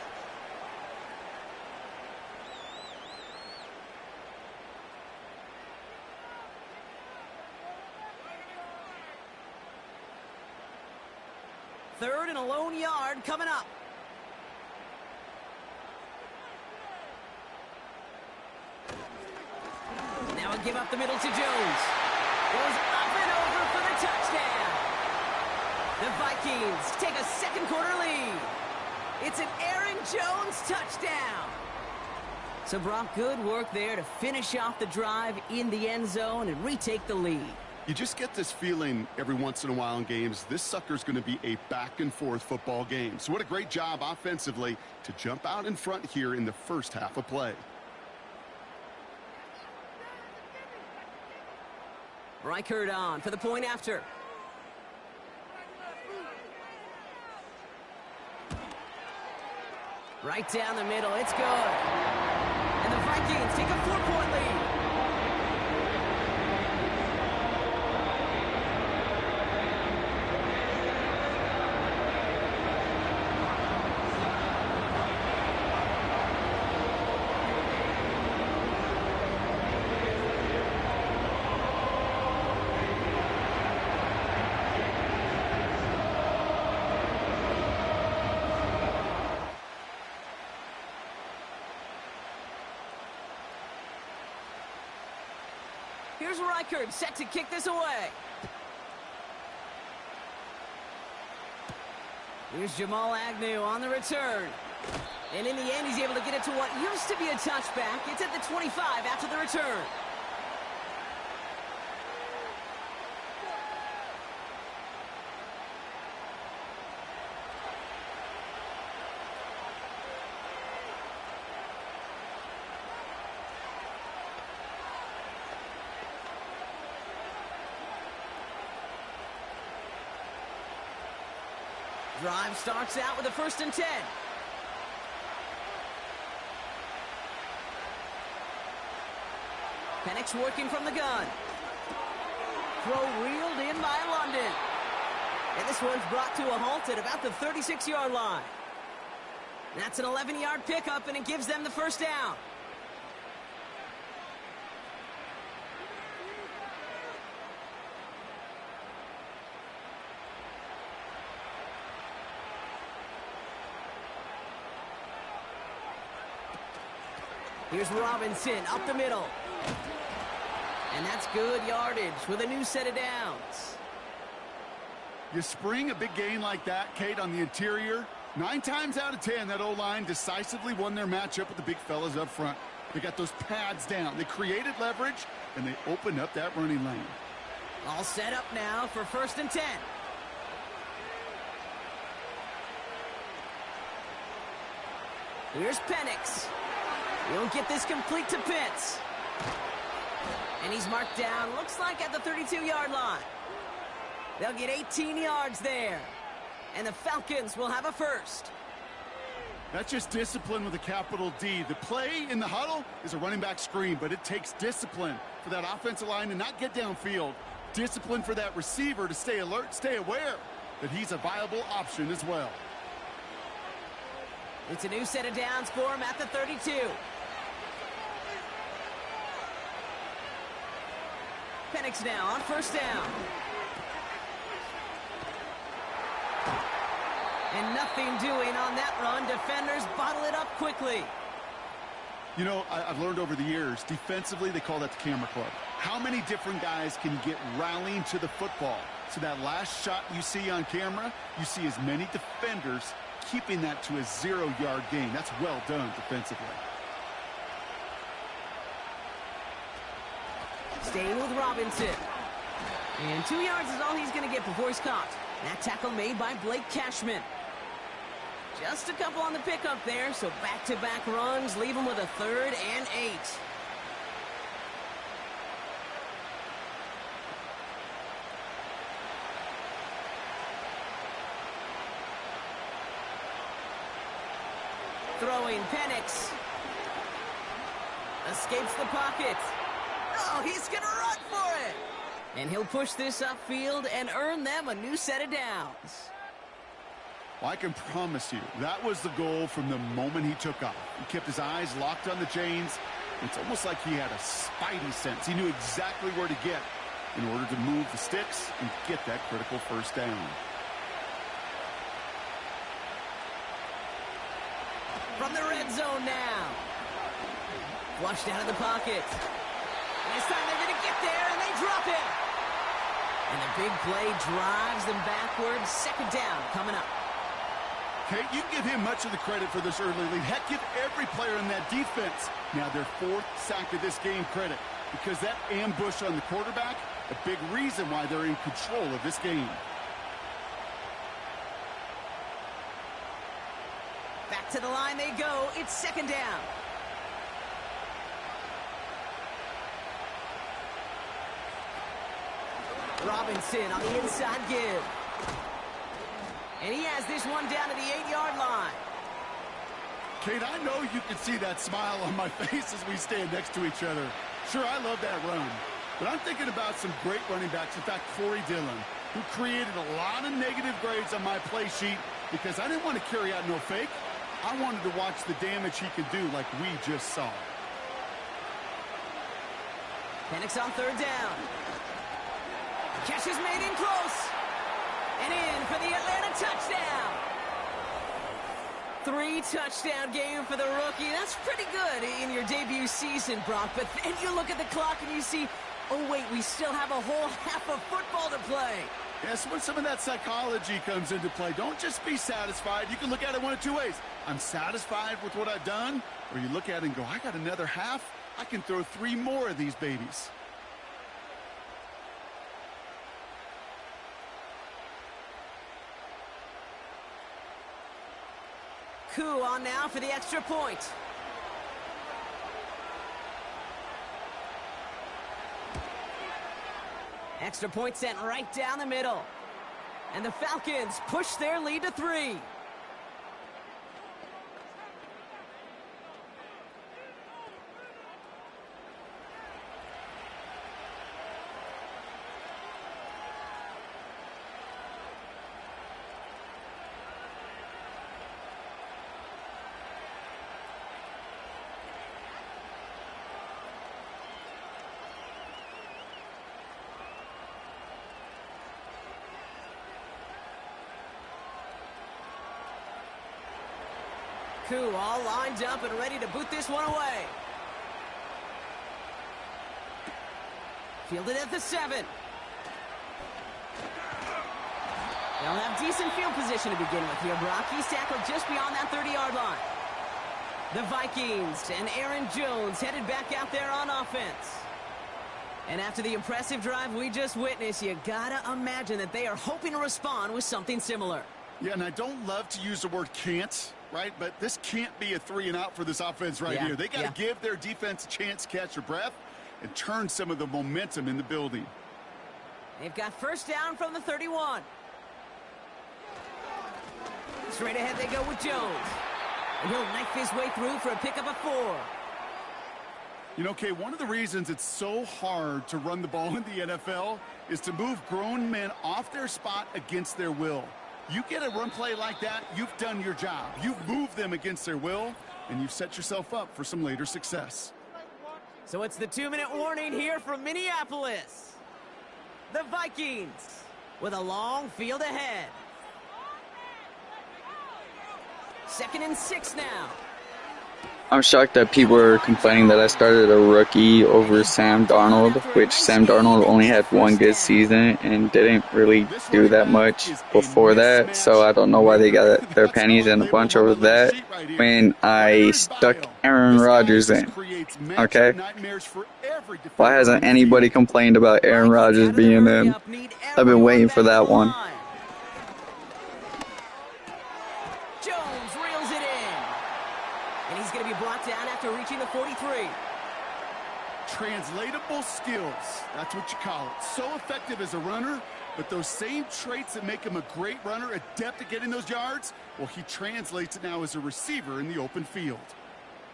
Speaker 3: Third and a lone yard coming up. Now a give up the middle to Jones. Goes up and over for the touchdown. The Vikings take a 2nd quarter lead. It's an Aaron Jones touchdown. So Brock, good work there to finish off the drive in the end zone and retake the lead.
Speaker 4: You just get this feeling every once in a while in games, this sucker's going to be a back-and-forth football game. So what a great job offensively to jump out in front here in the first half of play.
Speaker 3: Reichard on for the point after. Right down the middle, it's good. And the Vikings take a 4-point lead. Here's Reichard set to kick this away. Here's Jamal Agnew on the return. And in the end, he's able to get it to what used to be a touchback. It's at the 25 after the return. Drive starts out with a 1st and 10. Penix working from the gun. Throw reeled in by London. And this one's brought to a halt at about the 36-yard line. That's an 11-yard pickup, and it gives them the 1st down. Here's Robinson up the middle. And that's good yardage with a new set of downs.
Speaker 4: You spring a big gain like that, Kate, on the interior, 9 times out of 10, that O-line decisively won their matchup with the big fellas up front. They got those pads down. They created leverage, and they opened up that running lane.
Speaker 3: All set up now for 1st and 10. Here's Penix. He'll get this complete to Pitts. And he's marked down, looks like at the 32-yard line. They'll get 18 yards there. And the Falcons will have a first.
Speaker 4: That's just discipline with a capital D. The play in the huddle is a running back screen, but it takes discipline for that offensive line to not get downfield. Discipline for that receiver to stay alert, stay aware that he's a viable option as well.
Speaker 3: It's a new set of downs for him at the 32. Penix now on 1st down. And nothing doing on that run. Defenders bottle it up quickly.
Speaker 4: You know, I've learned over the years, defensively, they call that the camera club. How many different guys can get rallying to the football? So that last shot you see on camera, you see as many defenders keeping that to a 0-yard gain. That's well done defensively.
Speaker 3: Staying with Robinson. And 2 yards is all he's going to get before he's caught. That tackle made by Blake Cashman. Just a couple on the pickup there, so back-to-back runs leave him with a 3rd and 8. Throwing Penix. Escapes the pocket. Oh, he's going to run for it. And he'll push this upfield and earn them a new set of downs.
Speaker 4: Well, I can promise you, that was the goal from the moment he took off. He kept his eyes locked on the chains. It's almost like he had a spidey sense. He knew exactly where to get in order to move the sticks and get that critical 1st down.
Speaker 3: From the red zone now. Flushed out of the pocket. This time they're going to get there, and they drop it. And the big play drives them backwards. 2nd down coming up.
Speaker 4: Okay, you can give him much of the credit for this early lead. Heck, give every player in that defense now their 4th sack of this game credit. Because that ambush on the quarterback, a big reason why they're in control of this game.
Speaker 3: Back to the line they go. It's 2nd down. Robinson on the inside give. And he has this one down to the 8-yard line.
Speaker 4: Kate, I know you can see that smile on my face as we stand next to each other. Sure, I love that run. But I'm thinking about some great running backs. In fact, Corey Dillon, who created a lot of negative grades on my play sheet because I didn't want to carry out no fake. I wanted to watch the damage he could do like we just saw.
Speaker 3: Penix on 3rd down. Catch is made in close. And in for the Atlanta touchdown. 3-touchdown game for the rookie. That's pretty good in your debut season, Brock. But then you look at the clock and you see, oh, wait, we still have a whole half of football to play.
Speaker 4: Yes, when some of that psychology comes into play, don't just be satisfied. You can look at it one of 2 ways. I'm satisfied with what I've done. Or you look at it and go, I got another half. I can throw 3 more of these babies.
Speaker 3: Koo on now for the extra point. Extra point sent right down the middle. And the Falcons push their lead to 3. Koo all lined up and ready to boot this one away. Fielded at the 7. They'll have decent field position to begin with here, Brock. He's tackled just beyond that 30-yard line. The Vikings and Aaron Jones headed back out there on offense. And after the impressive drive we just witnessed, you gotta imagine that they are hoping to respond with something similar.
Speaker 4: Yeah, and I don't love to use the word can't, right? But this can't be a 3-and-out for this offense right here. They got to give their defense a chance to catch their breath and turn some of the momentum in the building.
Speaker 3: They've got first down from the 31. Straight ahead they go with Jones. And he'll knife his way through for a pickup of 4.
Speaker 4: You know, Kay, one of the reasons it's so hard to run the ball in the NFL is to move grown men off their spot against their will. You get a run play like that, you've done your job. You've moved them against their will, and you've set yourself up for some later success.
Speaker 3: So it's the 2-minute warning here from Minneapolis. The Vikings with a long field ahead. 2nd and 6 now.
Speaker 2: I'm shocked that people are complaining that I started a rookie over Sam Darnold, which Sam Darnold only had one good season and didn't really do that much before that. So I don't know why they got their pennies in a bunch over that when I stuck Aaron Rodgers in. Okay? Why hasn't anybody complained about Aaron Rodgers being in? I've been waiting for that one.
Speaker 3: Reaching the 43.
Speaker 4: Translatable skills. That's what you call it. So effective as a runner, but those same traits that make him a great runner, adept at getting those yards, well, he translates it now as a receiver in the open field.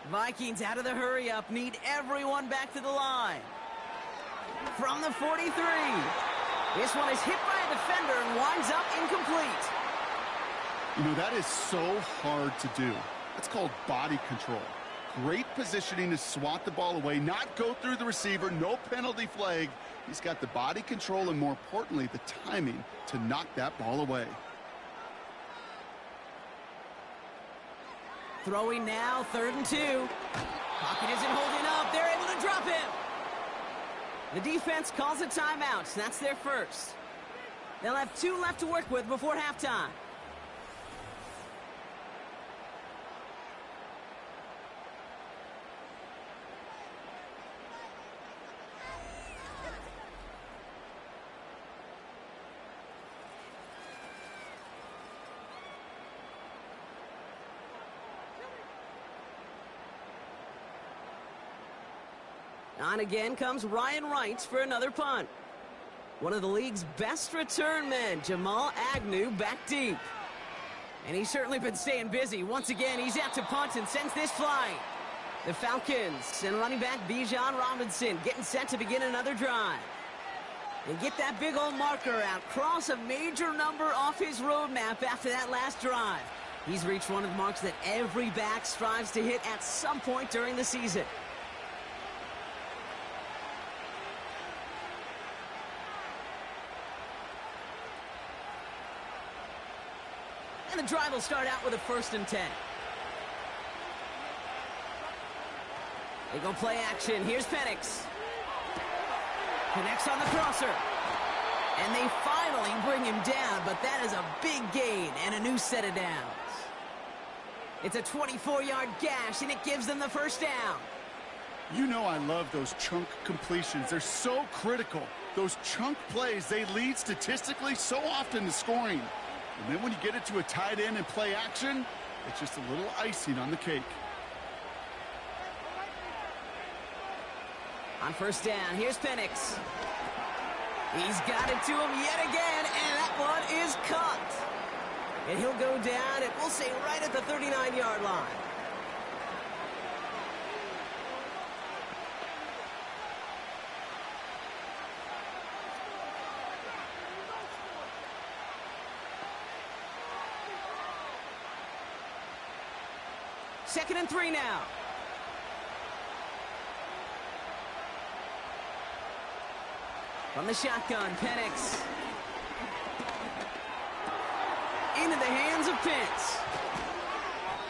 Speaker 3: Vikings out of the hurry-up. Need everyone back to the line. From the 43. This one is hit by a defender and winds up incomplete.
Speaker 4: You know, that is so hard to do. That's called body control. Great positioning to swat the ball away, not go through the receiver, no penalty flag. He's got the body control and, more importantly, the timing to knock that ball away.
Speaker 3: Throwing now, 3rd and 2. Pocket isn't holding up. They're able to drop him. The defense calls a timeout. That's their first. They'll have 2 left to work with before halftime. On again comes Ryan Wright for another punt. One of the league's best return men, Jamal Agnew, back deep. And he's certainly been staying busy. Once again, he's out to punt and sends this flying. The Falcons and running back Bijan Robinson getting set to begin another drive. And get that big old marker out. Cross a major number off his roadmap after that last drive. He's reached one of the marks that every back strives to hit at some point during the season. And the drive will start out with a 1st and 10. They go play action. Here's Penix. Connects on the crosser. And they finally bring him down, but that is a big gain and a new set of downs. It's a 24-yard gash, and it gives them the first down.
Speaker 4: You know I love those chunk completions. They're so critical. Those chunk plays, they lead statistically so often to scoring. And then when you get it to a tight end and play action, it's just a little icing on the cake.
Speaker 3: On first down, here's Penix. He's got it to him yet again, and that one is caught. And he'll go down, and we'll say right at the 39-yard line. Second and 3 now. From the shotgun, Penix. Into the hands of Pitts.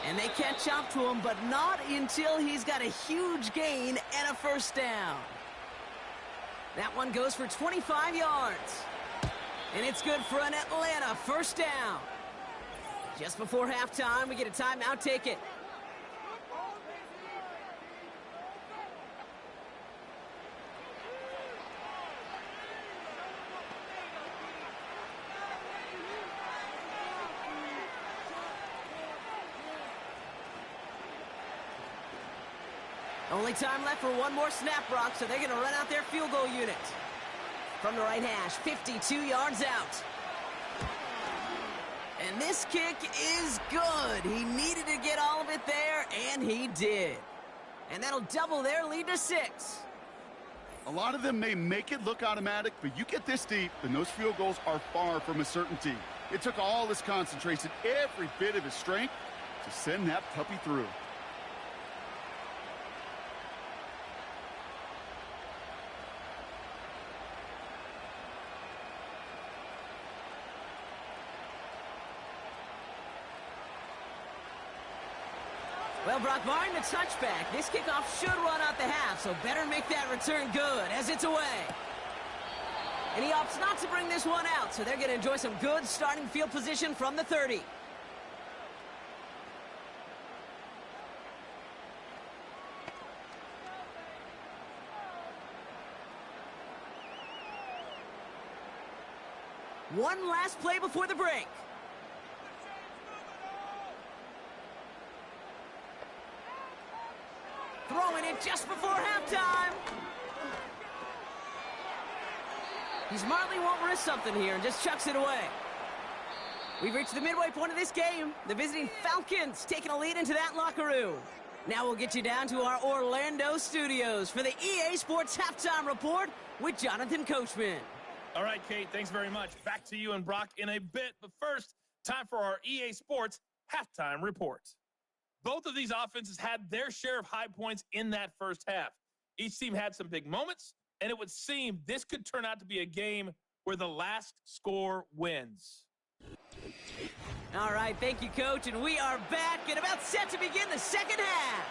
Speaker 3: And they catch up to him, but not until he's got a huge gain and a first down. That one goes for 25 yards. And it's good for an Atlanta first down. Just before halftime, we get a timeout. Take it. Only time left for one more snap, Brock, so they're going to run out their field goal unit. From the right hash, 52 yards out. And this kick is good. He needed to get all of it there, and he did. And that'll double their lead to 6.
Speaker 4: A lot of them may make it look automatic, but you get this deep, and those field goals are far from a certainty. It took all his concentration, every bit of his strength, to send that puppy through.
Speaker 3: Well, Brock, barring the touchback, this kickoff should run out the half, so better make that return good as it's away. And he opts not to bring this one out, so they're going to enjoy some good starting field position from the 30. One last play before the break. Throwing it just before halftime. He smartly won't risk something here and just chucks it away. We've reached the midway point of this game. The visiting Falcons taking a lead into that locker room. Now we'll get you down to our Orlando studios for the EA Sports Halftime Report with Jonathan Coachman.
Speaker 5: All right, Kate, thanks very much. Back to you and Brock in a bit. But first, time for our EA Sports Halftime Report. Both of these offenses had their share of high points in that first half. Each team had some big moments, and it would seem this could turn out to be a game where the last score wins.
Speaker 3: All right, thank you, Coach, and we are back and about set to begin the second half.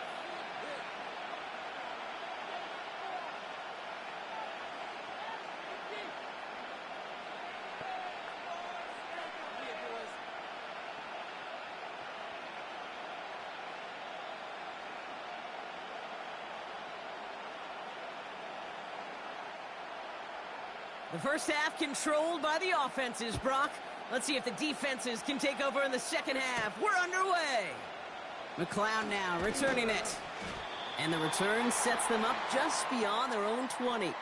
Speaker 3: The first half controlled by the offenses, Brock. Let's see if the defenses can take over in the second half. We're underway. McLeod now returning it. And the return sets them up just beyond their own 20.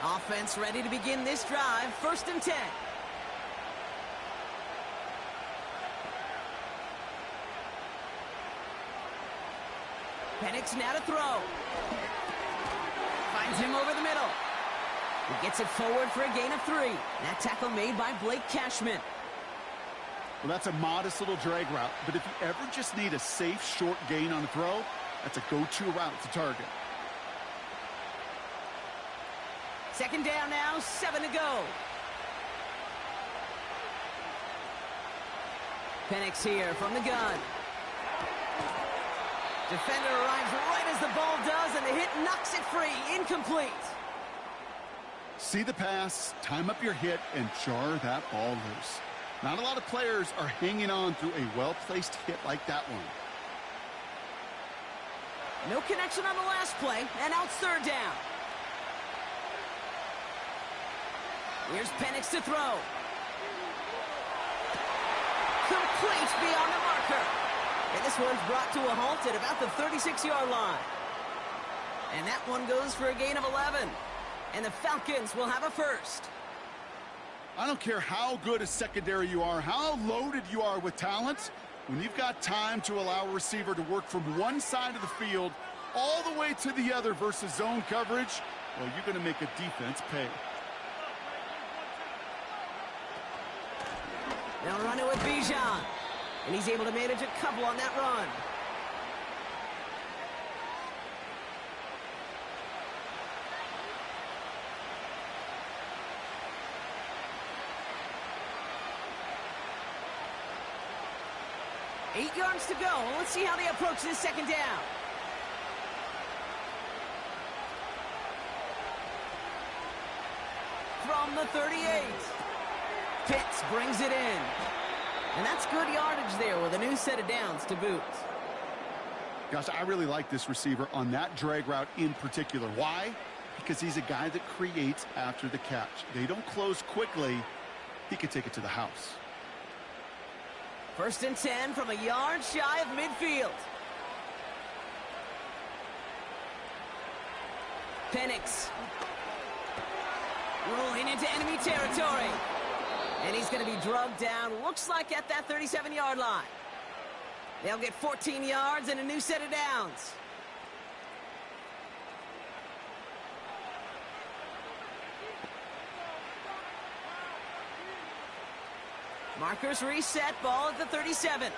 Speaker 3: Offense ready to begin this drive. 1st and 10. Penix now to throw. Finds him over the middle. He gets it forward for a gain of 3. That tackle made by Blake Cashman.
Speaker 4: Well, that's a modest little drag route, but if you ever just need a safe, short gain on a throw, that's a go-to route to target.
Speaker 3: 2nd down now, 7 to go. Penix here from the gun. Defender arrives right as the ball does, and the hit knocks it free. Incomplete.
Speaker 4: See the pass, time up your hit, and jar that ball loose. Not a lot of players are hanging on through a well-placed hit like that one.
Speaker 3: No connection on the last play, and out 3rd down. Here's Penix to throw. Complete beyond the marker. And this one's brought to a halt at about the 36-yard line. And that one goes for a gain of 11. And the Falcons will have a first.
Speaker 4: I don't care how good a secondary you are, how loaded you are with talent. When you've got time to allow a receiver to work from one side of the field all the way to the other versus zone coverage, well, you're going to make a defense pay.
Speaker 3: They'll run it with Bijan. And he's able to manage a couple on that run. Eight yards to go. Let's see how they approach this second down. From the 38. Pitts brings it in. And that's good yardage there with a new set of downs to boot.
Speaker 4: Gosh, I really like this receiver on that drag route in particular. Why? Because he's a guy that creates after the catch. They don't close quickly. He could take it to the house.
Speaker 3: 1st and 10 from a yard shy of midfield. Penix. Rolling into enemy territory. And he's going to be drugged down, looks like at that 37-yard line. They'll get 14 yards and a new set of downs. Markers reset, ball at the 37.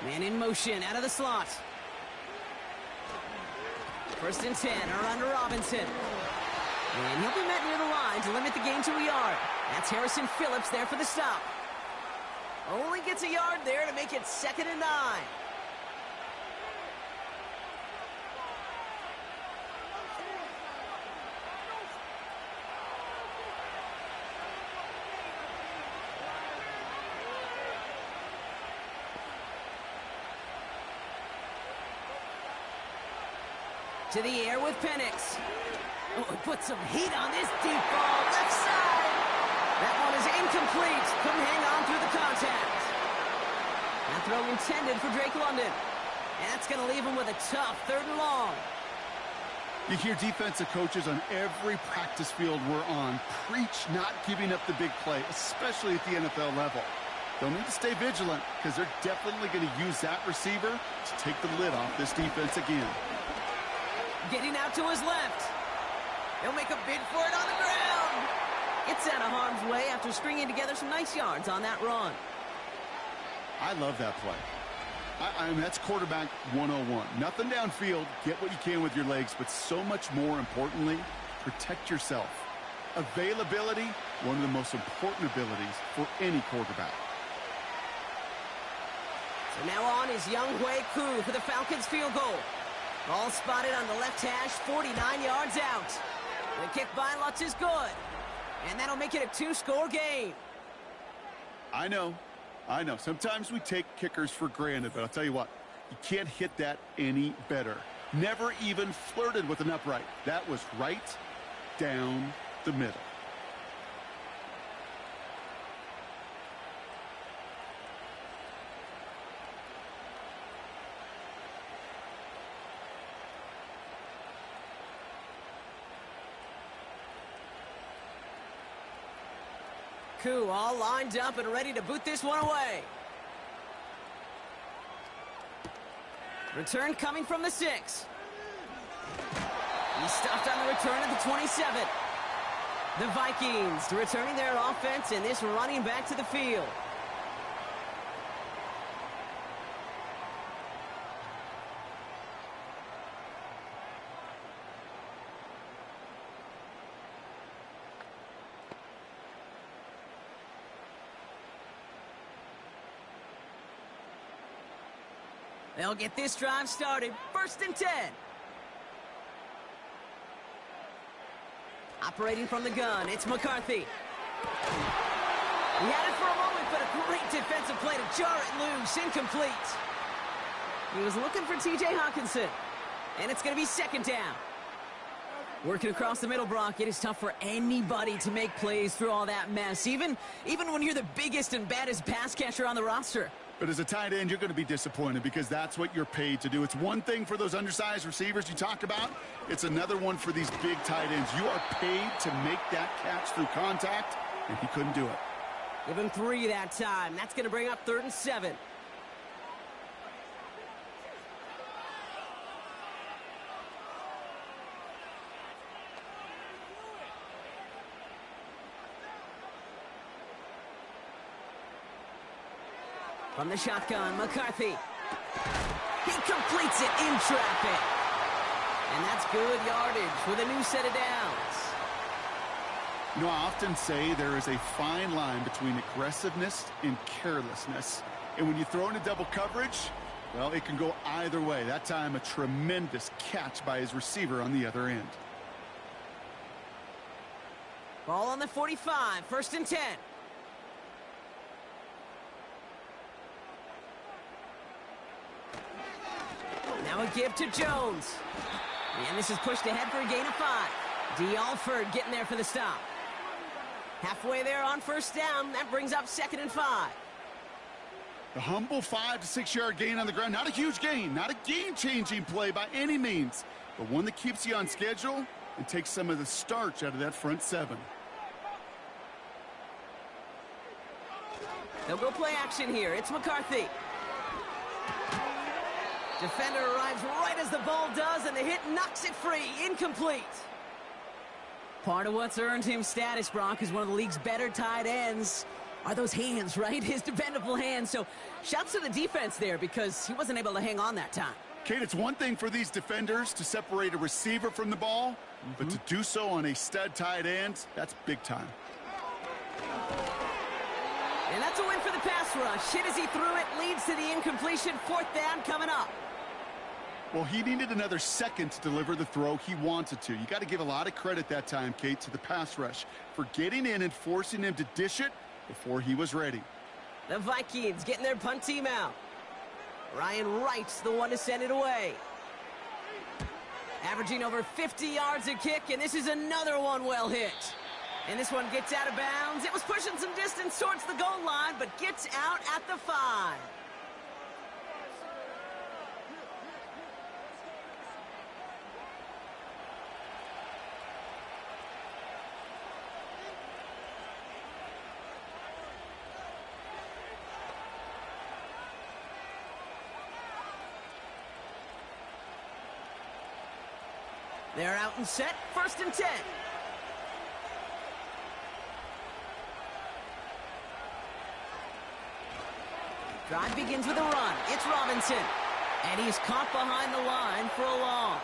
Speaker 3: Man in motion, out of the slot. 1st and 10, around to Robinson. And he'll be met near the line to limit the gain to a yard. That's Harrison Phillips there for the stop. Only gets a yard there to make it 2nd and 9. To the air with Penix. Oh, he put some heat on this deep ball. Left side. That one is incomplete. Couldn't hang on through the contact. That throw intended for Drake London. And that's going to leave him with a tough 3rd and long.
Speaker 4: You hear defensive coaches on every practice field we're on preach not giving up the big play, especially at the NFL level. They'll need to stay vigilant because they're definitely going to use that receiver to take the lid off this defense again.
Speaker 3: Getting out to his left. He'll make a bid for it on the ground. It's out of harm's way after stringing together some nice yards on that run.
Speaker 4: I love that play. I mean, that's quarterback 101. Nothing downfield. Get what you can with your legs, but so much more importantly, protect yourself. Availability, one of the most important abilities for any quarterback.
Speaker 3: So now on is Younghoe Koo for the Falcons field goal. Ball spotted on the left hash, 49 yards out. The kick by Lutz is good. And that'll make it a 2-score game.
Speaker 4: I know. Sometimes we take kickers for granted, but I'll tell you what, you can't hit that any better. Never even flirted with an upright. That was right down the middle.
Speaker 3: Koo all lined up and ready to boot this one away. Return coming from the 6. He stopped on the return at the 27. The Vikings returning their offense and this running back to the field. They'll get this drive started. 1st and 10. Operating from the gun, it's McCarthy. He had it for a moment, but a great defensive play to jar it loose. Incomplete. He was looking for T.J. Hawkinson. And it's going to be 2nd down. Working across the middle, Brock, it is tough for anybody to make plays through all that mess, even when you're the biggest and baddest pass catcher on the roster.
Speaker 4: But as a tight end, you're going to be disappointed because that's what you're paid to do. It's one thing for those undersized receivers you talk about. It's another one for these big tight ends. You are paid to make that catch through contact, and he couldn't do it.
Speaker 3: Give him 3 that time. That's going to bring up 3rd and 7. From the shotgun, McCarthy. He completes it in traffic. And that's good yardage with a new set of downs.
Speaker 4: You know, I often say there is a fine line between aggressiveness and carelessness. And when you throw into double coverage, well, it can go either way. That time, a tremendous catch by his receiver on the other end.
Speaker 3: Ball on the 45, 1st and 10. Now a give to Jones. And this is pushed ahead for a gain of 5. D. Alford getting there for the stop. Halfway there on 1st down. That brings up 2nd and 5.
Speaker 4: The humble 5 to 6 yard gain on the ground. Not a huge gain. Not a game-changing play by any means. But one that keeps you on schedule and takes some of the starch out of that front 7.
Speaker 3: They'll go play action here. It's McCarthy. Defender arrives right as the ball does, and the hit knocks it free. Incomplete. Part of what's earned him status, Brock, is one of the league's better tight ends. Are those hands, right? His dependable hands. So shouts to the defense there because he wasn't able to hang on that time.
Speaker 4: Kate, it's one thing for these defenders to separate a receiver from the ball, but to do so on a stud tight end, that's big time.
Speaker 3: And that's a win for the pass rush. Hit as he threw it, leads to the incompletion. 4th down coming up.
Speaker 4: Well, he needed another second to deliver the throw he wanted to. You got to give a lot of credit that time, Kate, to the pass rush for getting in and forcing him to dish it before he was ready.
Speaker 3: The Vikings getting their punt team out. Ryan Wright's the one to send it away. Averaging over 50 yards a kick, and this is another one well hit. And this one gets out of bounds. It was pushing some distance towards the goal line, but gets out at the 5. They're out and set, 1st and 10. Drive begins with a run. It's Robinson. And he's caught behind the line for a loss.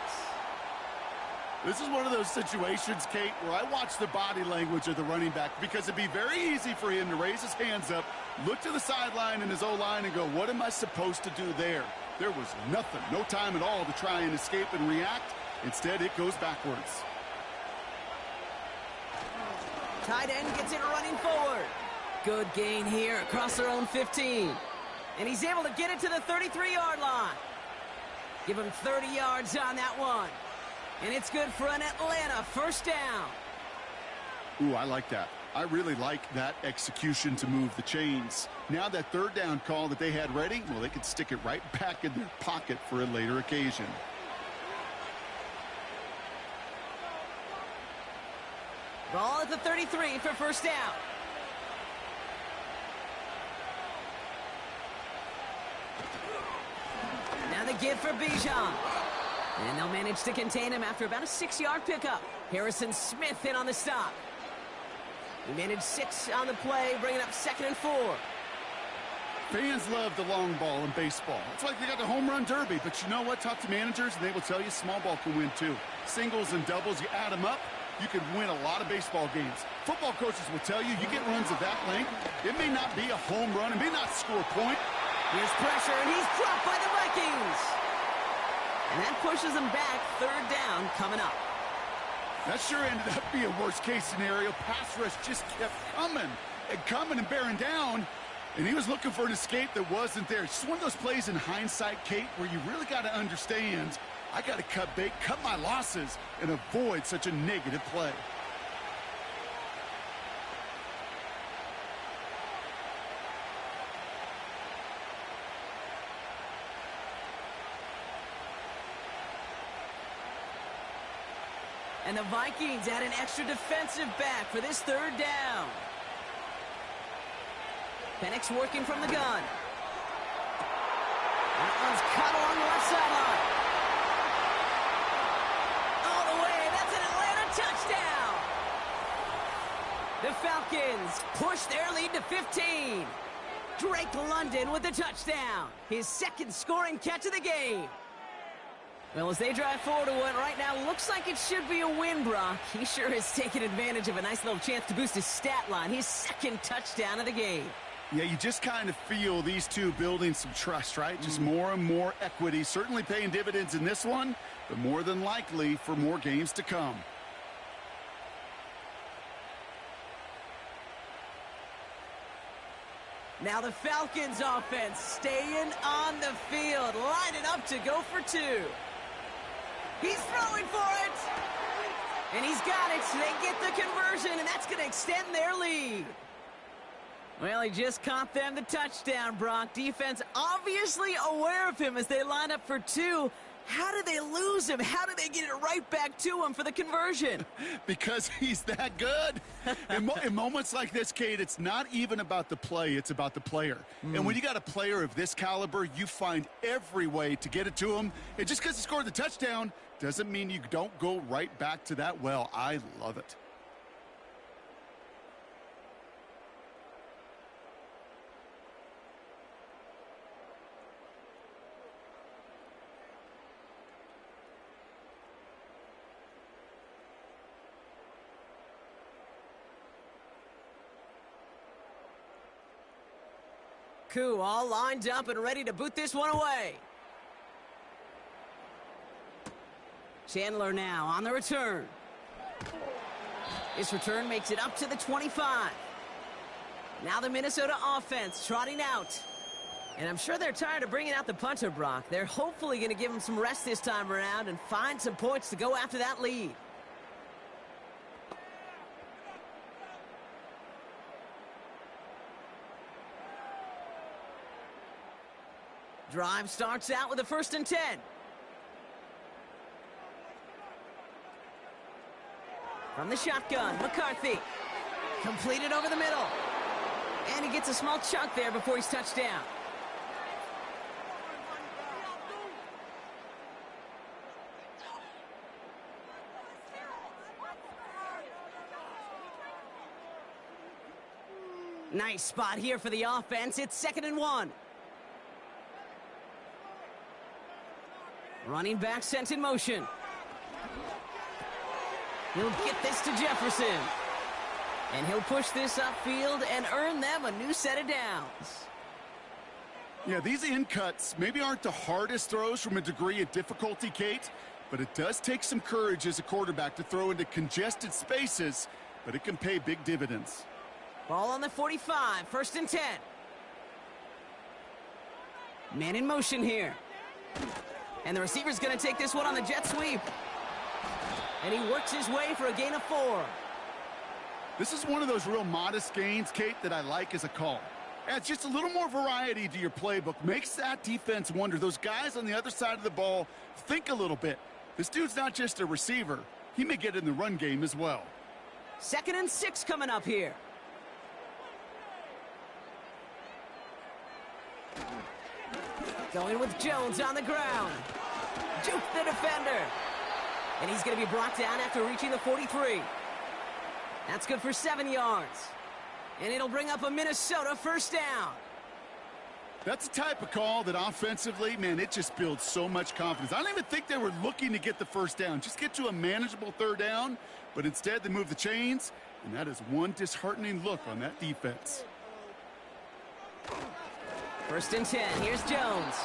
Speaker 4: This is one of those situations, Kate, where I watch the body language of the running back because it'd be very easy for him to raise his hands up, look to the sideline in his O-line and go, what am I supposed to do there? There was nothing, no time at all to try and escape and react. Instead, it goes backwards.
Speaker 3: Tight end gets it running forward. Good gain here across their own 15. And he's able to get it to the 33-yard line. Give him 30 yards on that one. And it's good for an Atlanta 1st down.
Speaker 4: Ooh, I like that. I really like that execution to move the chains. Now that 3rd down call that they had ready, well, they could stick it right back in their pocket for a later occasion.
Speaker 3: Ball at the 33 for 1st down. Now the give for Bijan. And they'll manage to contain him after about a 6-yard pickup. Harrison Smith in on the stop. He managed 6 on the play, bringing up 2nd and 4.
Speaker 4: Fans love the long ball in baseball. It's like they got the home run derby. But you know what? Talk to managers, and they will tell you small ball can win too. Singles and doubles, you add them up, you can win a lot of baseball games. Football coaches will tell you, you get runs of that length, it may not be a home run, it may not score a point.
Speaker 3: Here's pressure, and he's dropped by the Vikings. And that pushes him back, 3rd down coming up.
Speaker 4: That sure ended up being a worst-case scenario. Pass rush just kept coming and bearing down, and he was looking for an escape that wasn't there. It's just one of those plays in hindsight, Kate, where you really got to understand, I got to cut bait, cut my losses, and avoid such a negative play.
Speaker 3: And the Vikings add an extra defensive back for this 3rd down. Penix working from the gun. That one's cut along the left sideline. All the way, that's an Atlanta touchdown. The Falcons push their lead to 15. Drake London with the touchdown. His second scoring catch of the game. Well, as they drive forward to what right now looks like it should be a win, Brock. He sure has taken advantage of a nice little chance to boost his stat line. His second touchdown of the game.
Speaker 4: Yeah, you just kind of feel these two building some trust, right? Just more and more equity. Certainly paying dividends in this one, but more than likely for more games to come.
Speaker 3: Now the Falcons offense staying on the field, lining up to go for two. He's throwing for it. And he's got it. They get the conversion, and that's going to extend their lead. Well, he just caught them the touchdown, Brock. Defense obviously aware of him as they line up for two. How did they lose him? How did they get it right back to him for the conversion?
Speaker 4: Because he's that good. In moments like this, Kate, it's not even about the play, it's about the player. And when you got a player of this caliber, you find every way to get it to him. And just because he scored the touchdown doesn't mean you don't go right back to that well. I love it.
Speaker 3: Koo all lined up and ready to boot this one away. Chandler now on the return. This return makes it up to the 25. Now the Minnesota offense trotting out. And I'm sure they're tired of bringing out the punter, Brock. They're hopefully going to give him some rest this time around and find some points to go after that lead. Drive starts out with a 1st and 10. From the shotgun, McCarthy. Completed over the middle. And he gets a small chunk there before he's touched down. Nice spot here for the offense. It's 2nd and 1. Running back sent in motion. He'll get this to Jefferson. And he'll push this upfield and earn them a new set of downs.
Speaker 4: Yeah, these in cuts maybe aren't the hardest throws from a degree of difficulty, Kate, but it does take some courage as a quarterback to throw into congested spaces, but it can pay big dividends.
Speaker 3: Ball on the 45, 1st and 10. Man in motion here. And the receiver's going to take this one on the jet sweep. And he works his way for a gain of 4.
Speaker 4: This is one of those real modest gains, Kate, that I like as a call. Adds just a little more variety to your playbook. Makes that defense wonder. Those guys on the other side of the ball think a little bit. This dude's not just a receiver. He may get in the run game as well.
Speaker 3: 2nd and 6 coming up here. Going with Jones on the ground. Juke the defender. And he's going to be brought down after reaching the 43. That's good for 7 yards. And it'll bring up a Minnesota 1st down.
Speaker 4: That's the type of call that offensively, man, it just builds so much confidence. I don't even think they were looking to get the 1st down. Just get to a manageable 3rd down. But instead, they move the chains. And that is one disheartening look on that defense.
Speaker 3: 1st and 10. Here's Jones.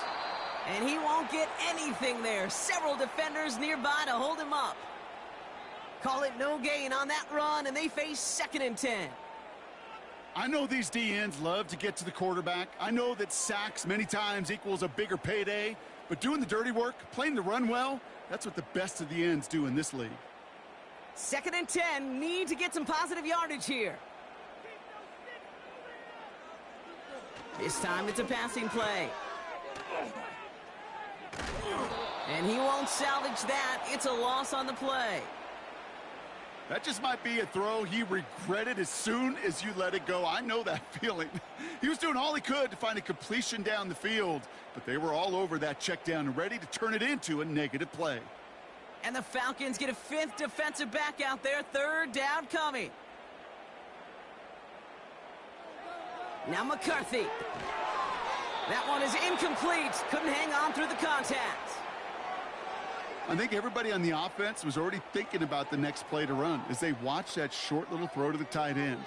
Speaker 3: And he won't get anything there. Several defenders nearby to hold him up. Call it no gain on that run, and they face 2nd and 10.
Speaker 4: I know these DNs love to get to the quarterback. I know that sacks many times equals a bigger payday. But doing the dirty work, playing the run well, that's what the best of the ends do in this league.
Speaker 3: 2nd and 10. Need to get some positive yardage here. This time it's a passing play. And he won't salvage that. It's a loss on the play.
Speaker 4: That just might be a throw he regretted as soon as you let it go. I know that feeling. He was doing all he could to find a completion down the field, but they were all over that check down and ready to turn it into a negative play.
Speaker 3: And the Falcons get a 5th defensive back out there. 3rd down coming. Now McCarthy. That one is incomplete. Couldn't hang on through the contact.
Speaker 4: I think everybody on the offense was already thinking about the next play to run as they watched that short little throw to the tight end.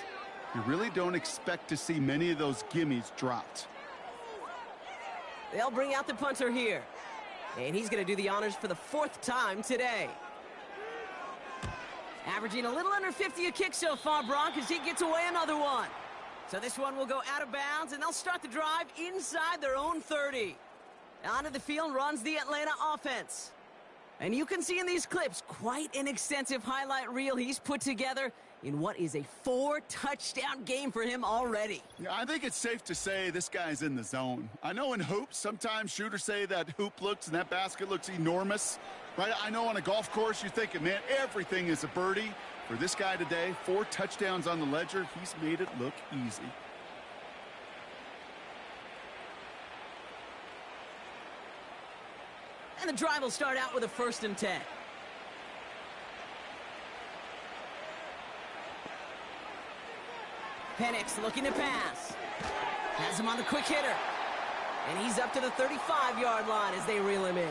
Speaker 4: You really don't expect to see many of those gimmies dropped.
Speaker 3: They'll bring out the punter here. And he's going to do the honors for the 4th time today. Averaging a little under 50 a kick so far, Brock, as he gets away another one. So this one will go out of bounds, and they'll start the drive inside their own 30. Onto the field runs the Atlanta offense. And you can see in these clips quite an extensive highlight reel he's put together in what is a 4-touchdown game for him already.
Speaker 4: Yeah, I think it's safe to say this guy's in the zone. I know in hoops, sometimes shooters say that hoop looks and that basket looks enormous. Right? I know on a golf course you're thinking, man, everything is a birdie. For this guy today, 4 touchdowns on the ledger, he's made it look easy.
Speaker 3: And the drive will start out with a 1st and 10. Penix looking to pass. Has him on the quick hitter. And he's up to the 35-yard line as they reel him in.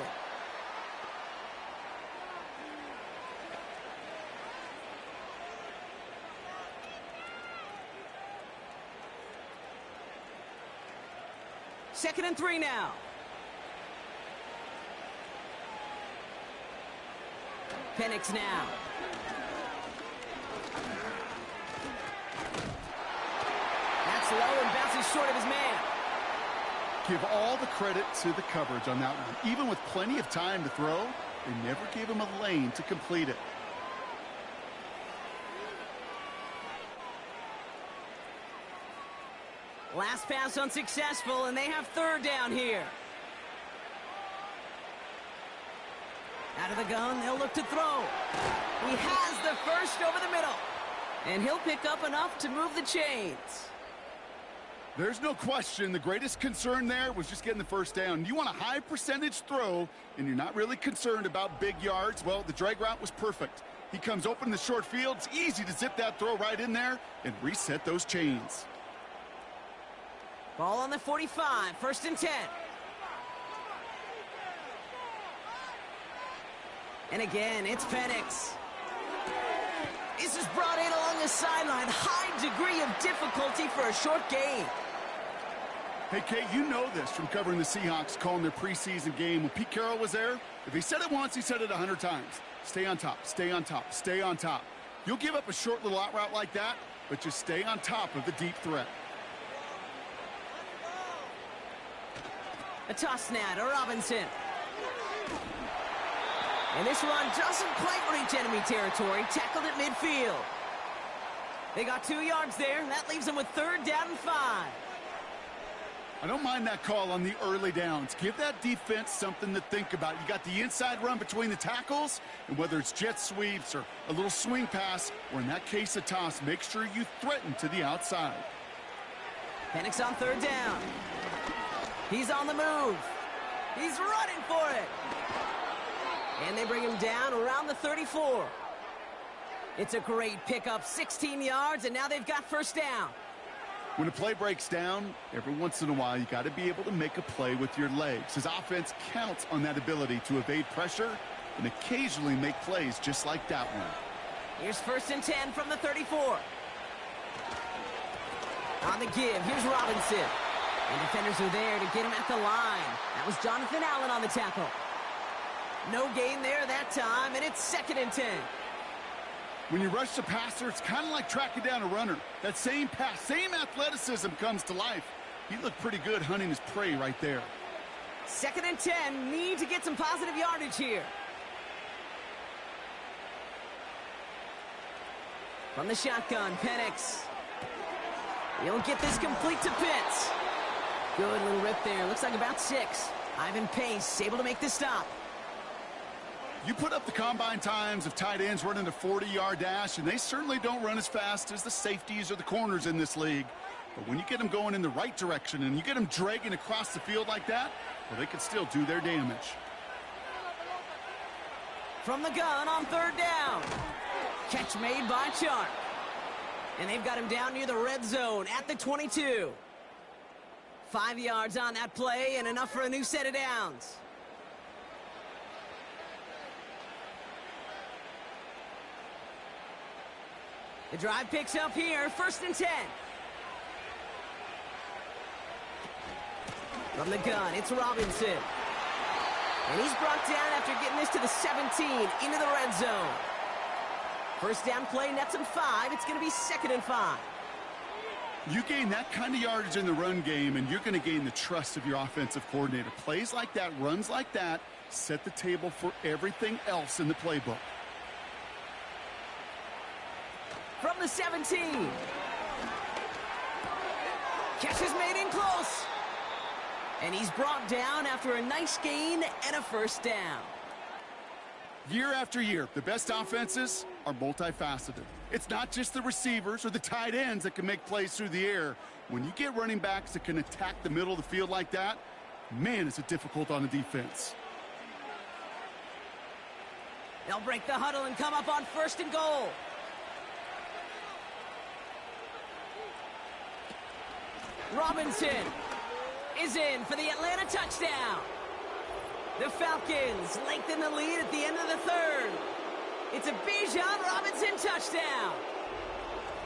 Speaker 3: Second and 3 now. Penix now. That's low and bounces short of his man.
Speaker 4: Give all the credit to the coverage on that one. Even with plenty of time to throw, they never gave him a lane to complete it.
Speaker 3: Last pass unsuccessful, and they have 3rd down here. Out of the gun, they'll look to throw. He has the first over the middle. And he'll pick up enough to move the chains.
Speaker 4: There's no question the greatest concern there was just getting the 1st down. You want a high percentage throw, and you're not really concerned about big yards. Well, the drag route was perfect. He comes open in the short field. It's easy to zip that throw right in there and reset those chains.
Speaker 3: Ball on the 45, 1st and 10. And again, it's Penix. This is brought in along the sideline. High degree of difficulty for a short gain.
Speaker 4: Hey, Kate, you know this from covering the Seahawks, calling their preseason game. When Pete Carroll was there, if he said it once, he said it 100 times. Stay on top, stay on top, stay on top. You'll give up a short little out route like that, but just stay on top of the deep threat.
Speaker 3: A toss now to Robinson. And this run doesn't quite reach enemy territory. Tackled at midfield. They got 2 yards there. That leaves them with 3rd down and 5.
Speaker 4: I don't mind that call on the early downs. Give that defense something to think about. You got the inside run between the tackles, and whether it's jet sweeps or a little swing pass, or in that case a toss, make sure you threaten to the outside.
Speaker 3: Penix on 3rd down. He's on the move. He's running for it. And they bring him down around the 34. It's a great pickup, 16 yards, and now they've got 1st down.
Speaker 4: When a play breaks down, every once in a while, you got to be able to make a play with your legs. His offense counts on that ability to evade pressure and occasionally make plays just like that one.
Speaker 3: Here's 1st and 10 from the 34. On the give, here's Robinson. And defenders are there to get him at the line. That was Jonathan Allen on the tackle. No gain there that time, and it's 2nd and 10.
Speaker 4: When you rush the passer, it's kind of like tracking down a runner. That same pass, same athleticism comes to life. He looked pretty good hunting his prey right there.
Speaker 3: 2nd and 10, need to get some positive yardage here. From the shotgun, Penix. He'll get this complete to Pitts. Good little rip there. Looks like about 6. Ivan Pace able to make the stop.
Speaker 4: You put up the combine times of tight ends running a 40-yard dash, and they certainly don't run as fast as the safeties or the corners in this league. But when you get them going in the right direction and you get them dragging across the field like that, well, they can still do their damage.
Speaker 3: From the gun on 3rd down. Catch made by Chark. And they've got him down near the red zone at the 22. 5 yards on that play and enough for a new set of downs. The drive picks up here, 1st and 10. From the gun, it's Robinson. And he's brought down after getting this to the 17, into the red zone. 1st down play nets him 5. It's going to be 2nd and 5.
Speaker 4: You gain that kind of yardage in the run game, and you're going to gain the trust of your offensive coordinator. Plays like that, runs like that, set the table for everything else in the playbook.
Speaker 3: From the 17. Catch is made in close. And he's brought down after a nice gain and a 1st down.
Speaker 4: Year after year, the best offenses are multifaceted. It's not just the receivers or the tight ends that can make plays through the air. When you get running backs that can attack the middle of the field like that, man, is it difficult on the defense.
Speaker 3: They'll break the huddle and come up on 1st and goal. Robinson is in for the Atlanta touchdown. The Falcons lengthen the lead at the end of the 3rd. It's a Bijan Robinson touchdown.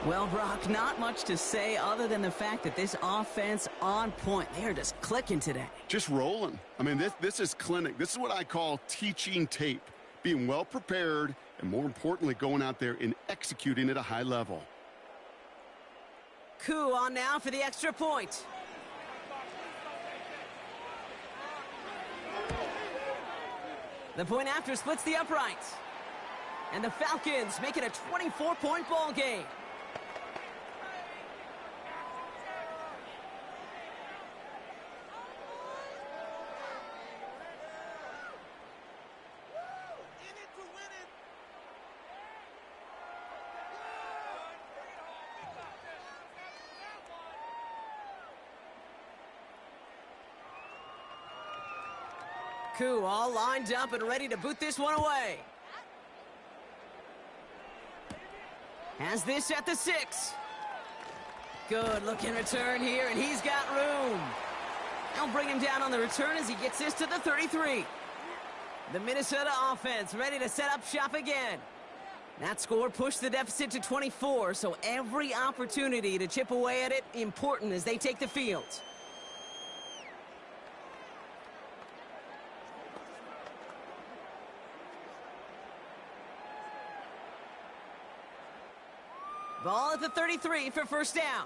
Speaker 3: Well, Brock, not much to say other than the fact that this offense on point. They are just clicking today.
Speaker 4: Just rolling. I mean, this is clinic. This is what I call teaching tape. Being well prepared and, more importantly, going out there and executing at a high level.
Speaker 3: Koo on now for the extra point. The point after splits the uprights. And the Falcons make it a 24-point ball game. Koo all lined up and ready to boot this one away. Has this at the 6. Good looking return here, and he's got room. They'll bring him down on the return as he gets this to the 33. The Minnesota offense ready to set up shop again. That score pushed the deficit to 24, so every opportunity to chip away at it important as they take the field. Ball at the 33 for 1st down.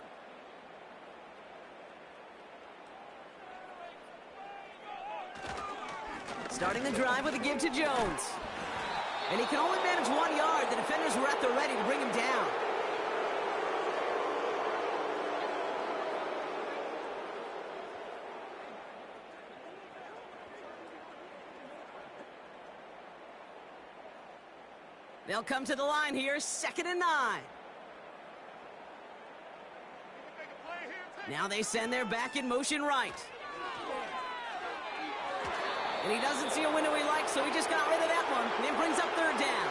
Speaker 3: Starting the drive with a give to Jones. And he can only manage 1 yard. The defenders were at the ready to bring him down. They'll come to the line here, 2nd and 9. Now they send their back in motion right. And he doesn't see a window he likes, so he just got rid of that one. And it brings up 3rd down.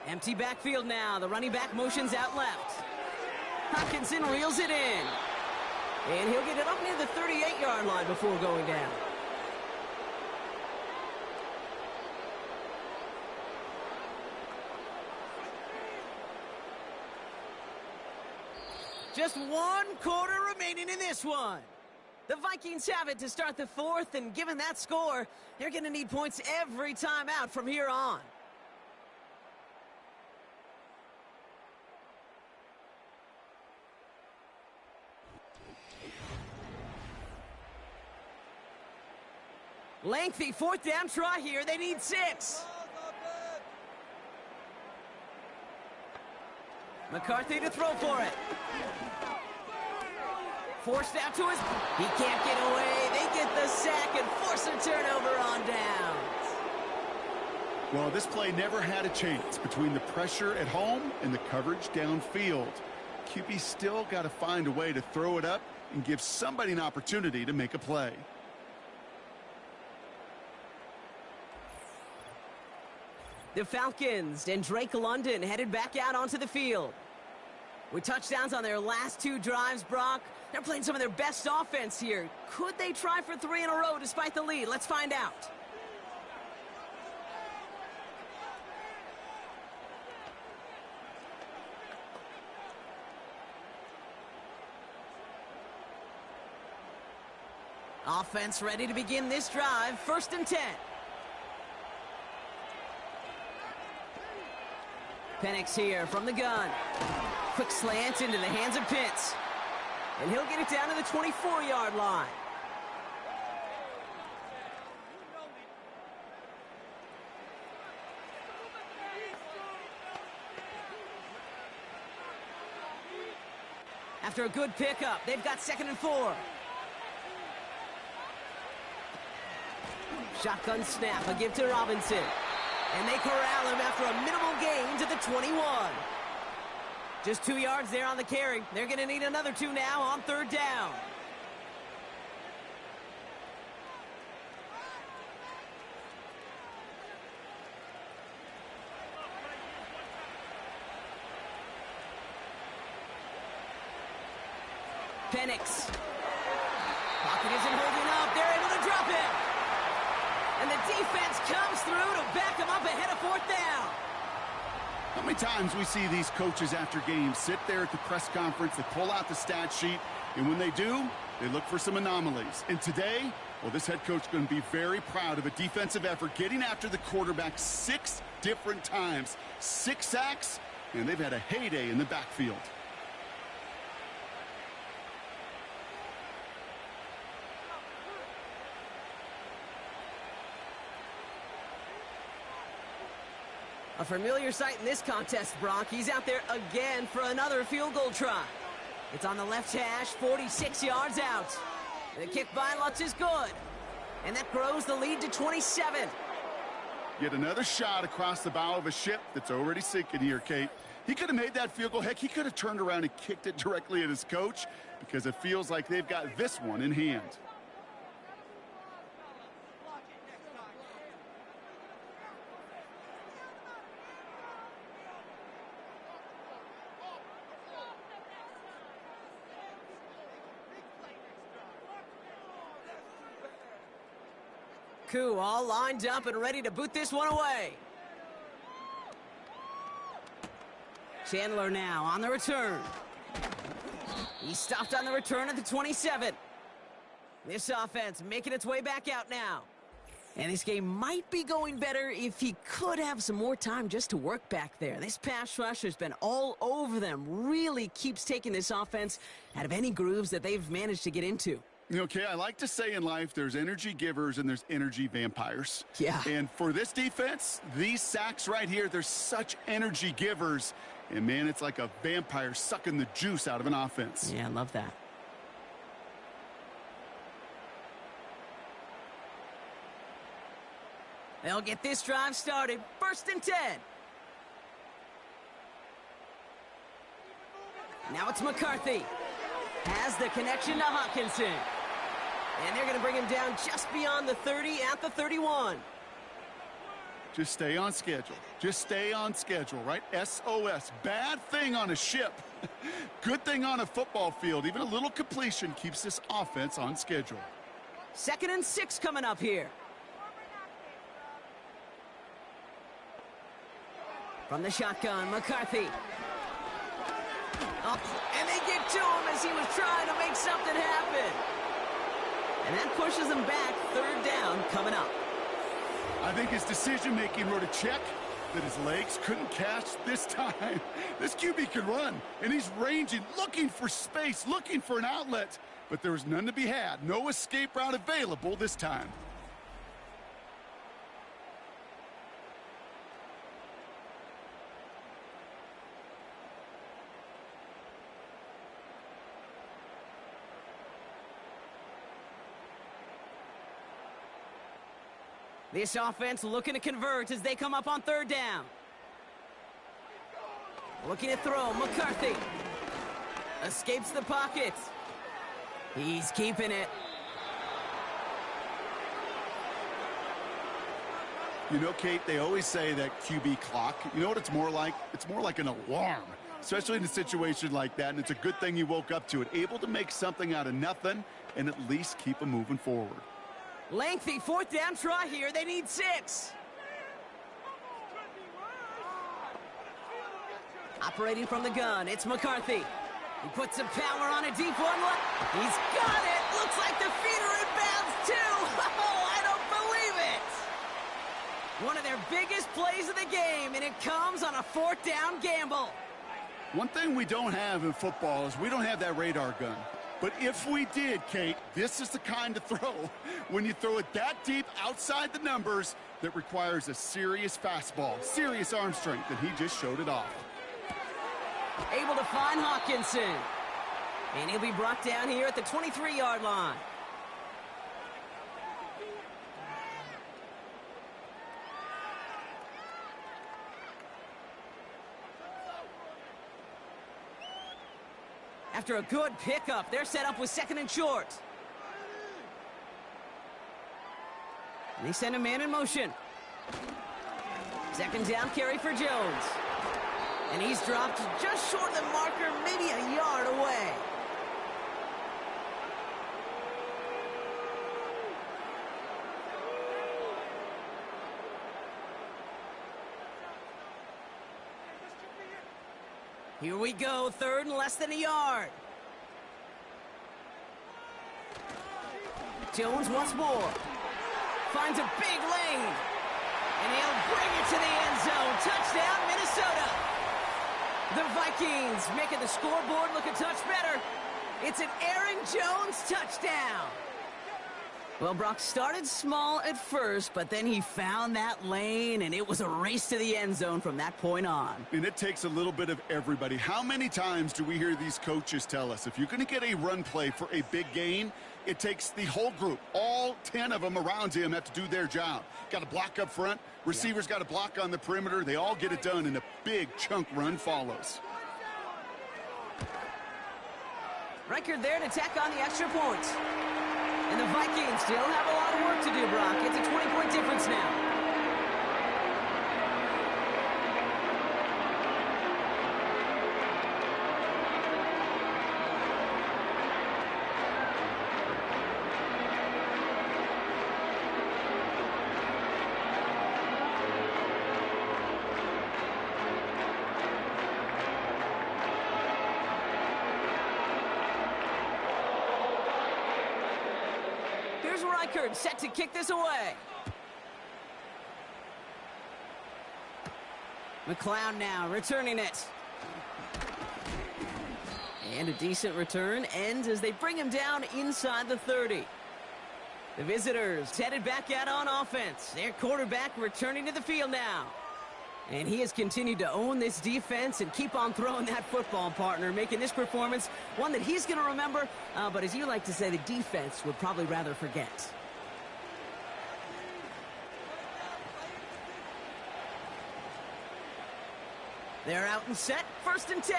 Speaker 3: Empty backfield now. The running back motions out left. Hutchinson reels it in. And he'll get it up near the 38-yard line before going down. Just 1 quarter remaining in this one. The Vikings have it to start the 4th, and given that score, they're going to need points every time out from here on. Lengthy 4th down try here. They need 6. McCarthy to throw for it. Forced out to his... He can't get away. They get the sack and force a turnover on downs.
Speaker 4: Well, this play never had a chance between the pressure at home and the coverage downfield. QB still got to find a way to throw it up and give somebody an opportunity to make a play.
Speaker 3: The Falcons and Drake London headed back out onto the field. With touchdowns on their last 2 drives, Brock, they're playing some of their best offense here. Could they try for 3 in a row despite the lead? Let's find out. Offense ready to begin this drive. 1st and 10. Penix here from the gun. Quick slant into the hands of Pitts. And he'll get it down to the 24-yard line. After a good pickup, they've got 2nd and 4. Shotgun snap, a give to Robinson. And they corral him after a minimal gain to the 21. Just 2 yards there on the carry. They're going to need another 2 now on 3rd down. Penix. Pocket isn't holding up. They're able to drop it. And the defense comes through to back them up ahead of 4th down.
Speaker 4: How many times we see these coaches after games sit there at the press conference, they pull out the stat sheet, and when they do, they look for some anomalies. And today, well, this head coach is going to be very proud of a defensive effort, getting after the quarterback 6 different times. 6 sacks, and they've had a heyday in the backfield.
Speaker 3: A familiar sight in this contest, Brock. He's out there again for another field goal try. It's on the left hash, 46 yards out. The kick by Lutz is good. And that grows the lead to 27.
Speaker 4: Yet another shot across the bow of a ship that's already sinking here, Kate. He could have made that field goal. Heck, he could have turned around and kicked it directly at his coach because it feels like they've got this one in hand.
Speaker 3: Koo all lined up and ready to boot this one away. Chandler now on the return. He stopped on the return at the 27. This offense making its way back out now. And this game might be going better if he could have some more time just to work back there. This pass rush has been all over them. Really keeps taking this offense out of any grooves that they've managed to get into.
Speaker 4: Okay, I like to say in life there's energy givers and there's energy vampires.
Speaker 3: Yeah.
Speaker 4: And for this defense, these sacks right here, they're such energy givers. And, man, it's like a vampire sucking the juice out of an offense.
Speaker 3: Yeah, I love that. They'll get this drive started. 1st and 10. Now it's McCarthy. Has the connection to Hawkinson. And they're going to bring him down just beyond the 30 at the 31.
Speaker 4: Just stay on schedule. Just stay on schedule, right? SOS. Bad thing on a ship. Good thing on a football field. Even a little completion keeps this offense on schedule.
Speaker 3: 2nd and 6 coming up here. From the shotgun, McCarthy. Oh, and they get to him as he was trying to make something happen. And that pushes them back. 3rd down coming up.
Speaker 4: I think his decision-making wrote a check that his legs couldn't catch this time. This QB can run, and he's ranging, looking for space, looking for an outlet. But there was none to be had. No escape route available this time.
Speaker 3: This offense looking to convert as they come up on 3rd down. Looking to throw, McCarthy. Escapes the pocket. He's keeping it.
Speaker 4: You know, Kate, they always say that QB clock, you know what it's more like? It's more like an alarm, especially in a situation like that, and it's a good thing you woke up to it. Able to make something out of nothing and at least keep them moving forward.
Speaker 3: Lengthy fourth down try here. They need 6. Operating from the gun, it's McCarthy. He puts some power on a deep one. He's got it. Looks like the feeder inbounds too. Oh, I don't believe it. One of their biggest plays of the game, and it comes on a fourth down gamble.
Speaker 4: One thing we don't have in football is we don't have that radar gun. But if we did, Kate, this is the kind of throw, when you throw it that deep outside the numbers, that requires a serious fastball, serious arm strength, and he just showed it off.
Speaker 3: Able to find Hawkinson. And he'll be brought down here at the 23-yard line. After a good pickup, they're set up with 2nd and short. And they send a man in motion. 2nd down carry for Jones. And he's dropped just short of the marker, maybe a yard away. Here we go, 3rd and less than a yard. Jones once more. Finds a big lane. And he'll bring it to the end zone. Touchdown, Minnesota. The Vikings making the scoreboard look a touch better. It's an Aaron Jones touchdown. Well, Brock started small at first, but then he found that lane, and it was a race to the end zone from that point on.
Speaker 4: And it takes a little bit of everybody. How many times do we hear these coaches tell us, if you're going to get a run play for a big gain, it takes the whole group, all 10 of them around him have to do their job. Got to block up front. Receivers got to block on the perimeter. They all get it done, and a big chunk run follows.
Speaker 3: Record there to tack on the extra points. And the Vikings still have a lot of work to do, Brock. It's a 20-point difference now. Set to kick this away. McLeod now returning it. And a decent return ends as they bring him down inside the 30. The visitors headed back out on offense. Their quarterback returning to the field now. And he has continued to own this defense and keep on throwing that football, partner, making this performance one that he's going to remember, but as you like to say, the defense would probably rather forget. They're out and set, 1st and 10.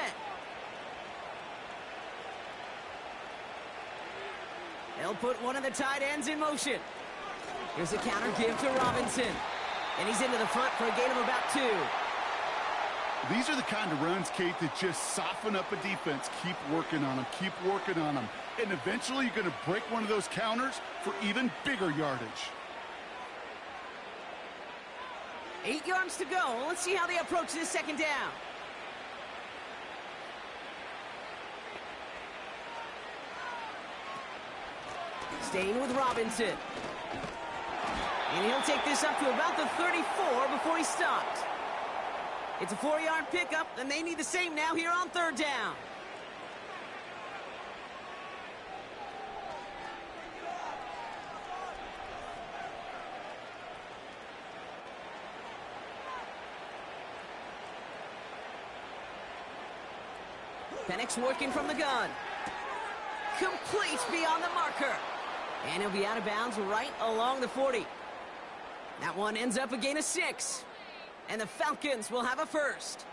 Speaker 3: They'll put one of the tight ends in motion. Here's a counter give to Robinson. And he's into the front for a gain of about 2.
Speaker 4: These are the kind of runs, Kate, that just soften up a defense. Keep working on them, keep working on them. And eventually you're going to break one of those counters for even bigger yardage.
Speaker 3: 8 yards to go. Let's see how they approach this 2nd down. Staying with Robinson. And he'll take this up to about the 34 before he stopped. It's a 4-yard pickup, and they need the same now here on 3rd down. Penix working from the gun. Complete beyond the marker. And he'll be out of bounds right along the 40. That one ends up a gain of 6. And the Falcons will have a first.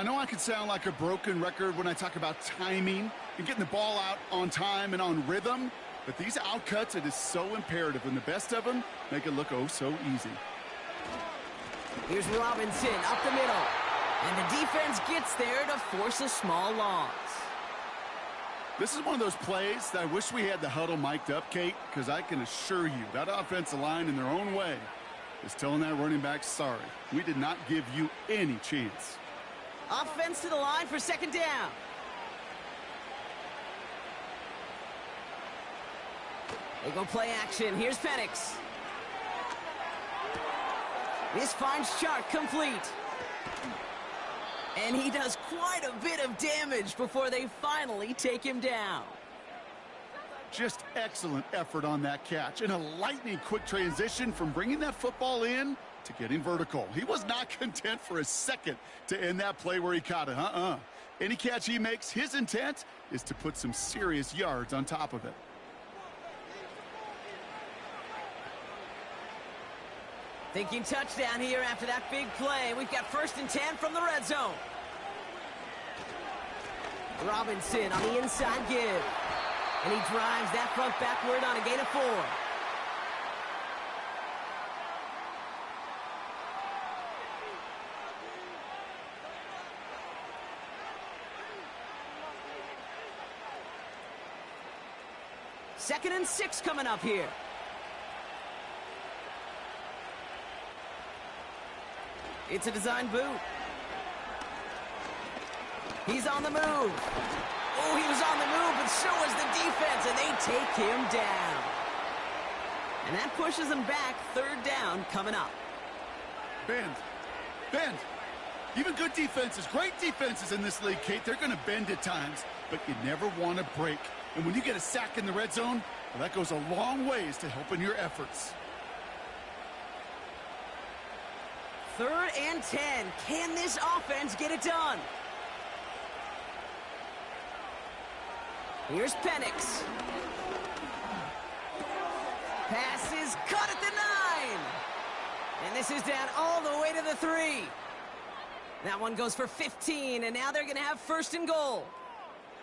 Speaker 4: I know I can sound like a broken record when I talk about timing and getting the ball out on time and on rhythm, but these outcuts, it is so imperative, and the best of them make it look oh so easy.
Speaker 3: Here's Robinson up the middle, and the defense gets there to force a small loss.
Speaker 4: This is one of those plays that I wish we had the huddle mic'd up, Kate, because I can assure you that offensive line in their own way is telling that running back, sorry, we did not give you any chance.
Speaker 3: Offense to the line for second down. They go play action. Here's Penix. This finds Chark complete. And he does quite a bit of damage before they finally take him down.
Speaker 4: Just excellent effort on that catch. And a lightning quick transition from bringing that football in to getting vertical. He was not content for a second to end that play where he caught it. Any catch he makes, his intent is to put some serious yards on top of it.
Speaker 3: Thinking touchdown here after that big play. We've got 1st and 10 from the red zone. Robinson on the inside give. And he drives that front backward on a gain of 4. Second and 6 coming up here. It's a design boot. He's on the move. Oh, he was on the move, but so was the defense, and they take him down. And that pushes them back. 3rd down coming up.
Speaker 4: Bend. Bend. Even good defenses, great defenses in this league, Kate, they're going to bend at times, but you never want to break. And when you get a sack in the red zone, well, that goes a long ways to helping your efforts.
Speaker 3: 3rd and 10. Can this offense get it done? Here's Penix. Pass is cut at the 9. And this is down all the way to the 3. That one goes for 15, and now they're going to have 1st and goal.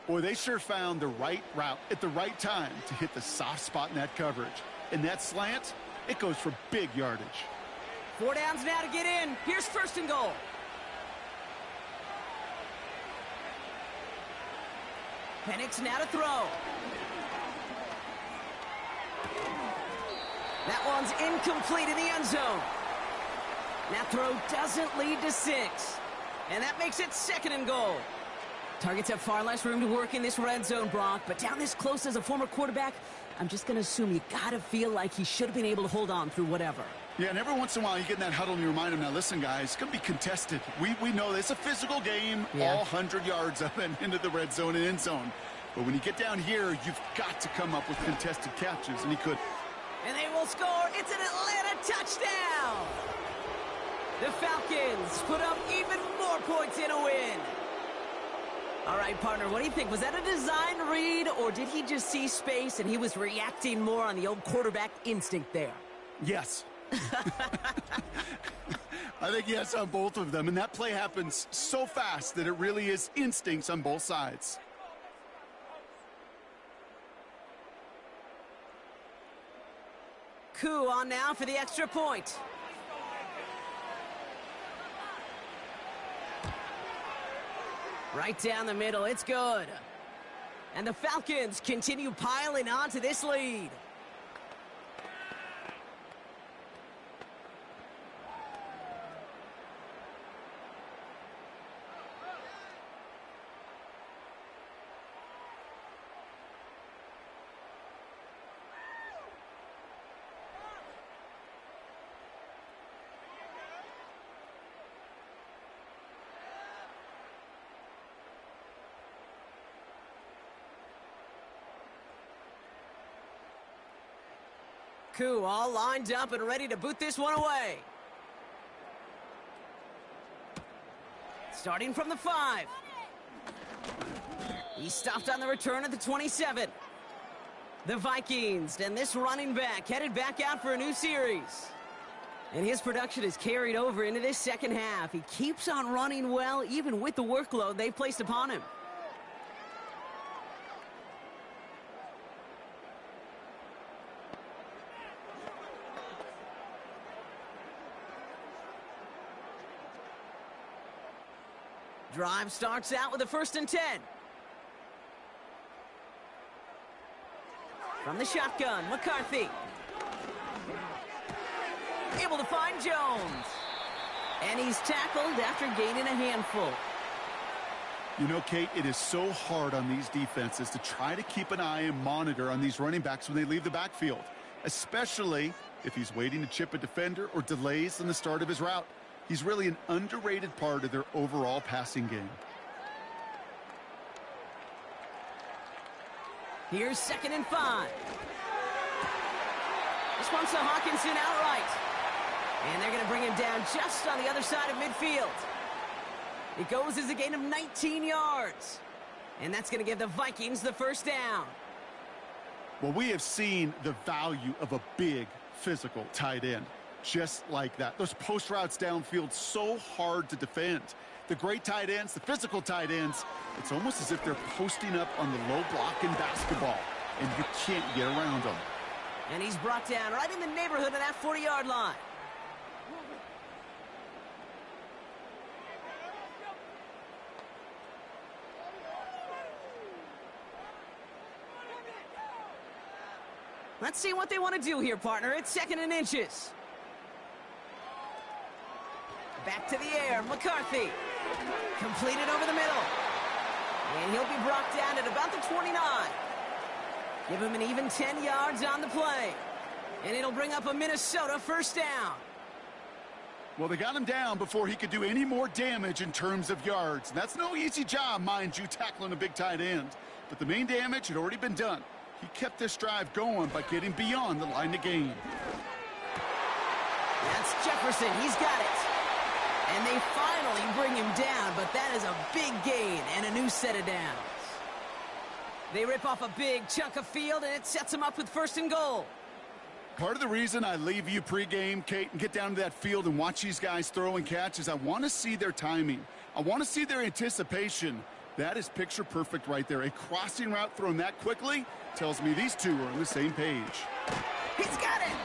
Speaker 4: Boy, they sure found the right route at the right time to hit the soft spot in that coverage. And that slant, it goes for big yardage.
Speaker 3: 4 downs now to get in. Here's 1st and goal. Penix now to throw. That one's incomplete in the end zone. That throw doesn't lead to 6. And that makes it 2nd and goal. Targets have far less room to work in this red zone, Brock. But down this close as a former quarterback, I'm just going to assume you got to feel like he should have been able to hold on through whatever.
Speaker 4: Yeah, and every once in a while you get in that huddle and you remind him, now listen, guys, it's going to be contested. We know this. It's a physical game, all 100 yards up and into the red zone and end zone. But when you get down here, you've got to come up with contested catches, and he could.
Speaker 3: And they will score. It's an Atlanta touchdown. The Falcons put up even more points in a win. All right, partner, what do you think? Was that a design read, or did he just see space and he was reacting more on the old quarterback instinct there?
Speaker 4: Yes. I think yes on both of them, and that play happens so fast that it really is instincts on both sides.
Speaker 3: Koo on now for the extra point. Right down the middle, it's good. And the Falcons continue piling on to this lead. Koo all lined up and ready to boot this one away. Starting from the 5. He stopped on the return at the 27. The Vikings and this running back headed back out for a new series. And his production is carried over into this second half. He keeps on running well, even with the workload they've placed upon him. Drive starts out with a 1st and 10. From the shotgun, McCarthy. Able to find Jones. And he's tackled after gaining a handful.
Speaker 4: You know, Kate, it is so hard on these defenses to try to keep an eye and monitor on these running backs when they leave the backfield, especially if he's waiting to chip a defender or delays in the start of his route. He's really an underrated part of their overall passing game.
Speaker 3: Here's 2nd and 5. This one's to Hawkinson outright. And they're going to bring him down just on the other side of midfield. It goes as a gain of 19 yards. And that's going to give the Vikings the 1st down.
Speaker 4: Well, we have seen the value of a big physical tight end. Just like that. Those post routes downfield, so hard to defend. The great tight ends, the physical tight ends, it's almost as if they're posting up on the low block in basketball, and you can't get around them.
Speaker 3: And he's brought down right in the neighborhood of that 40-yard line. Let's see what they want to do here, partner. It's 2nd and inches. Back to the air, McCarthy. Completed over the middle. And he'll be brought down at about the 29. Give him an even 10 yards on the play. And it'll bring up a Minnesota 1st down.
Speaker 4: Well, they got him down before he could do any more damage in terms of yards. And that's no easy job, mind you, tackling a big tight end. But the main damage had already been done. He kept this drive going by getting beyond the line of gain.
Speaker 3: That's Jefferson. He's got it. And they finally bring him down, but that is a big gain and a new set of downs. They rip off a big chunk of field, and it sets them up with 1st and goal.
Speaker 4: Part of the reason I leave you pregame, Kate, and get down to that field and watch these guys throw and catch is I want to see their timing. I want to see their anticipation. That is picture perfect right there. A crossing route thrown that quickly tells me these two are on the same page.
Speaker 3: He's got it!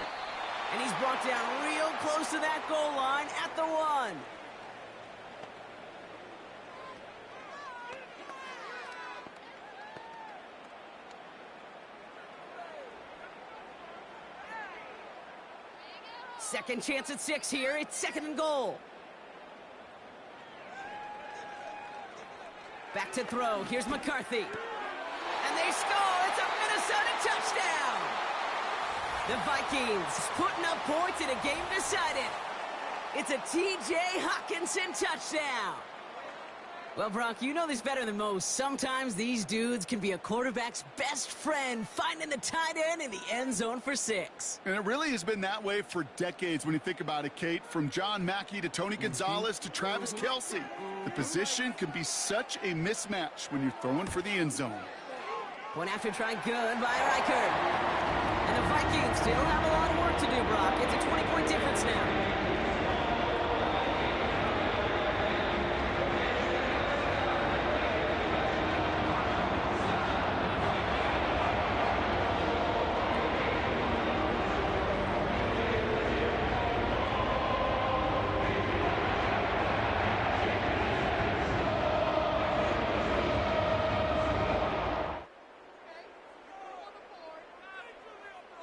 Speaker 3: And he's brought down real close to that goal line at the 1. Second chance at 6 here. It's 2nd and goal. Back to throw. Here's McCarthy. And they score. It's a Minnesota touchdown. The Vikings putting up points in a game decided. It's a T.J. Hawkinson touchdown. Well, Brock, you know this better than most. Sometimes these dudes can be a quarterback's best friend, finding the tight end in the end zone for 6.
Speaker 4: And it really has been that way for decades when you think about it, Kate. From John Mackey to Tony Gonzalez to Travis Kelce. The position can be such a mismatch when you're throwing for the end zone.
Speaker 3: Point after try good by Riker. And the Vikings still have a lot of work to do, Brock. It's a 20-point difference now.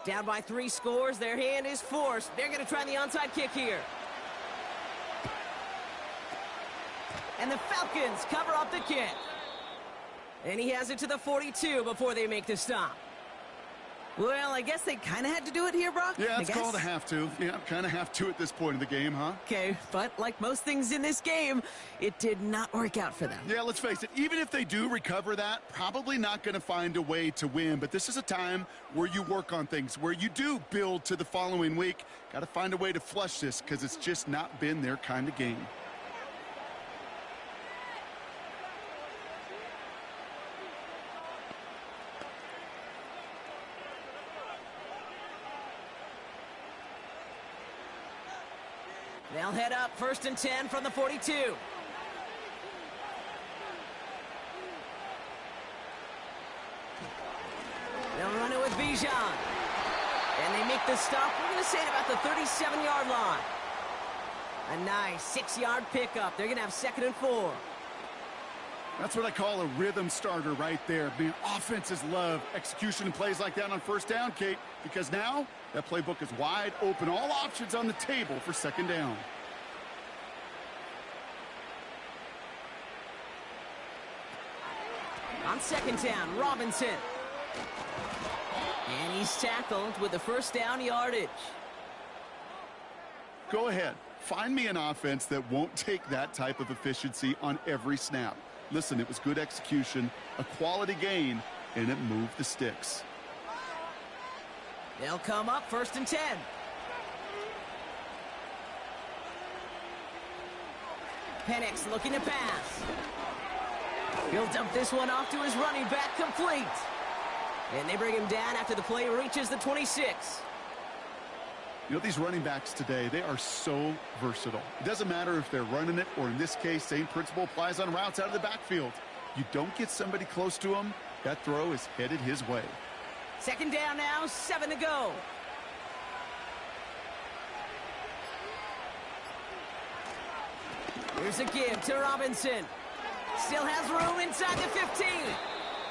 Speaker 3: Down by 3 scores, their hand is forced. They're going to try the onside kick here. And the Falcons cover up the kick. And he has it to the 42 before they make the stop. Well, I guess they kind of had to do it here, Brock.
Speaker 4: Yeah, it's called a have to. Yeah, kind of have to at this point in the game, huh?
Speaker 3: Okay, but like most things in this game, it did not work out for them.
Speaker 4: Yeah, let's face it. Even if they do recover that, probably not going to find a way to win. But this is a time where you work on things, where you do build to the following week. Got to find a way to flush this because it's just not been their kind of game.
Speaker 3: They'll head up 1st and 10 from the 42. They'll run it with Bijan. And they make the stop, we're going to say, at about the 37-yard line. A nice 6-yard pickup. They're going to have 2nd and 4.
Speaker 4: That's what I call a rhythm starter right there. Man, offenses love execution and plays like that on 1st down, Kate, because now that playbook is wide open. All options on the table for 2nd down.
Speaker 3: On 2nd down, Robinson. And he's tackled with the 1st down yardage.
Speaker 4: Go ahead. Find me an offense that won't take that type of efficiency on every snap. Listen, it was good execution, a quality gain, and it moved the sticks.
Speaker 3: They'll come up 1st and 10. Penix looking to pass. He'll dump this one off to his running back, complete. And they bring him down after the play reaches the 26.
Speaker 4: You know, these running backs today, they are so versatile. It doesn't matter if they're running it or, in this case, same principle applies on routes out of the backfield. You don't get somebody close to him, that throw is headed his way.
Speaker 3: 2nd down now, 7 to go. Here's a give to Robinson. Still has room inside the 15.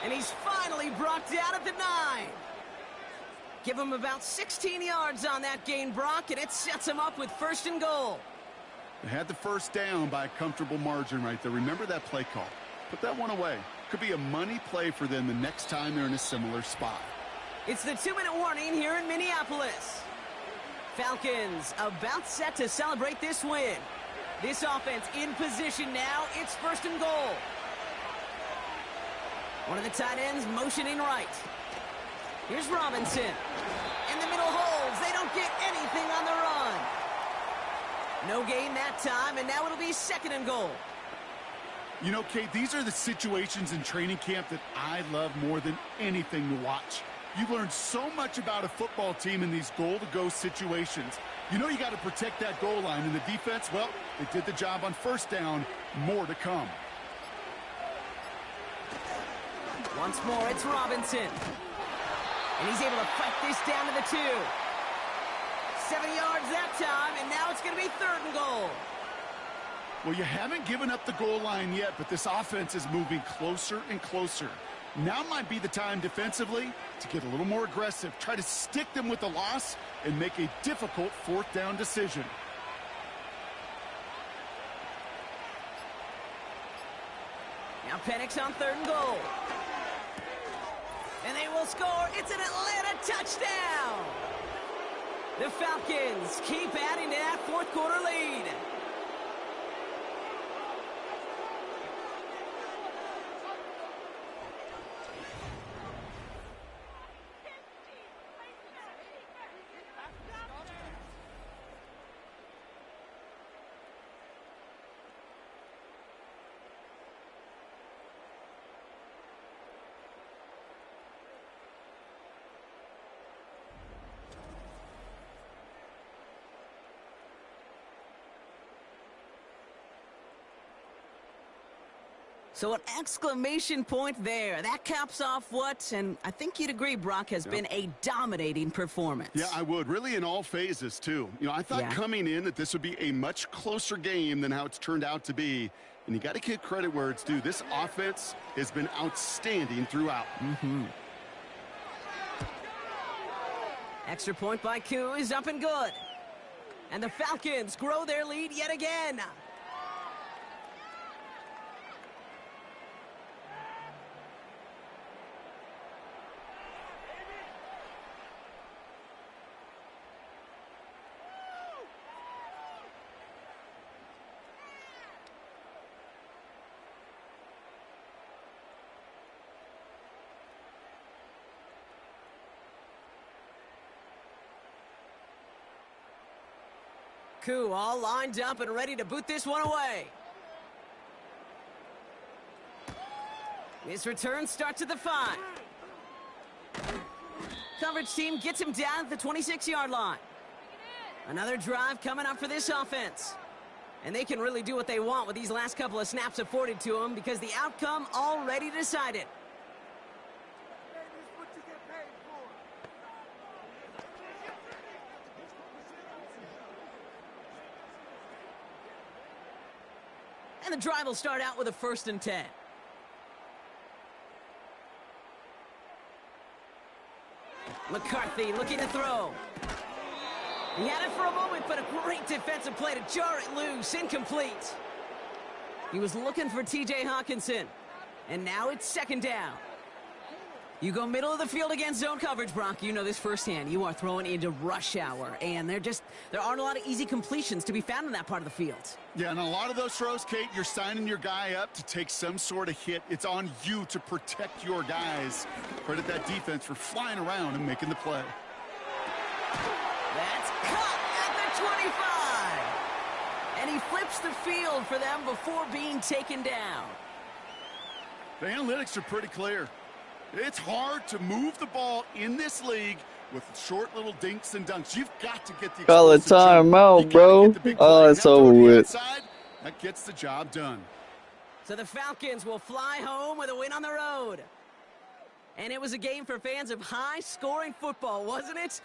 Speaker 3: And he's finally brought down at the 9. Give him about 16 yards on that gain, Brock, and it sets him up with 1st and goal.
Speaker 4: They had the 1st down by a comfortable margin right there. Remember that play call. Put that one away. Could be a money play for them the next time they're in a similar spot.
Speaker 3: It's the 2-minute warning here in Minneapolis. Falcons about set to celebrate this win. This offense in position now. It's 1st and goal. One of the tight ends motioning right. Here's Robinson. In the middle holds. They don't get anything on the run. No gain that time, and now it'll be 2nd and goal.
Speaker 4: You know, Kate, these are the situations in training camp that I love more than anything to watch. You learn so much about a football team in these goal-to-go situations. You know you got to protect that goal line, and the defense, well, they did the job on 1st down. More to come.
Speaker 3: Once more, it's Robinson. And he's able to fight this down to the 2. 7 yards that time, and now it's going to be 3rd and goal.
Speaker 4: Well, you haven't given up the goal line yet, but this offense is moving closer and closer. Now might be the time defensively to get a little more aggressive, try to stick them with the loss, and make a difficult 4th down decision.
Speaker 3: Now Penix on 3rd and goal. And they will score. It's an Atlanta touchdown. The Falcons keep adding to that 4th quarter lead. So an exclamation point there. That caps off what, and I think you'd agree, Brock, has been a dominating performance.
Speaker 4: Yeah, I would. Really in all phases, too. You know, I thought coming in that this would be a much closer game than how it's turned out to be. And you got to give credit where it's due. This offense has been outstanding throughout.
Speaker 3: Extra point by Koo is up and good. And the Falcons grow their lead yet again. Koo all lined up and ready to boot this one away. His return starts at the 5. Coverage team gets him down at the 26-yard line. Another drive coming up for this offense. And they can really do what they want with these last couple of snaps afforded to them because the outcome already decided. And the drive will start out with a 1st and 10. McCarthy looking to throw. He had it for a moment, but a great defensive play to jar it loose. Incomplete. He was looking for T.J. Hawkinson. And now it's 2nd down. You go middle of the field against zone coverage, Brock. You know this firsthand. You are throwing into rush hour. And there aren't a lot of easy completions to be found in that part of the field.
Speaker 4: Yeah, and a lot of those throws, Kate, you're signing your guy up to take some sort of hit. It's on you to protect your guys. Credit that defense for flying around and making the play.
Speaker 3: That's cut at the 25. And he flips the field for them before being taken down.
Speaker 4: The analytics are pretty clear. It's hard to move the ball in this league with short little dinks and dunks. You've got to get the
Speaker 2: Call a timeout, bro. Oh, it's over with.
Speaker 4: That gets the job done.
Speaker 3: So the Falcons will fly home with a win on the road. And it was a game for fans of high-scoring football, wasn't it?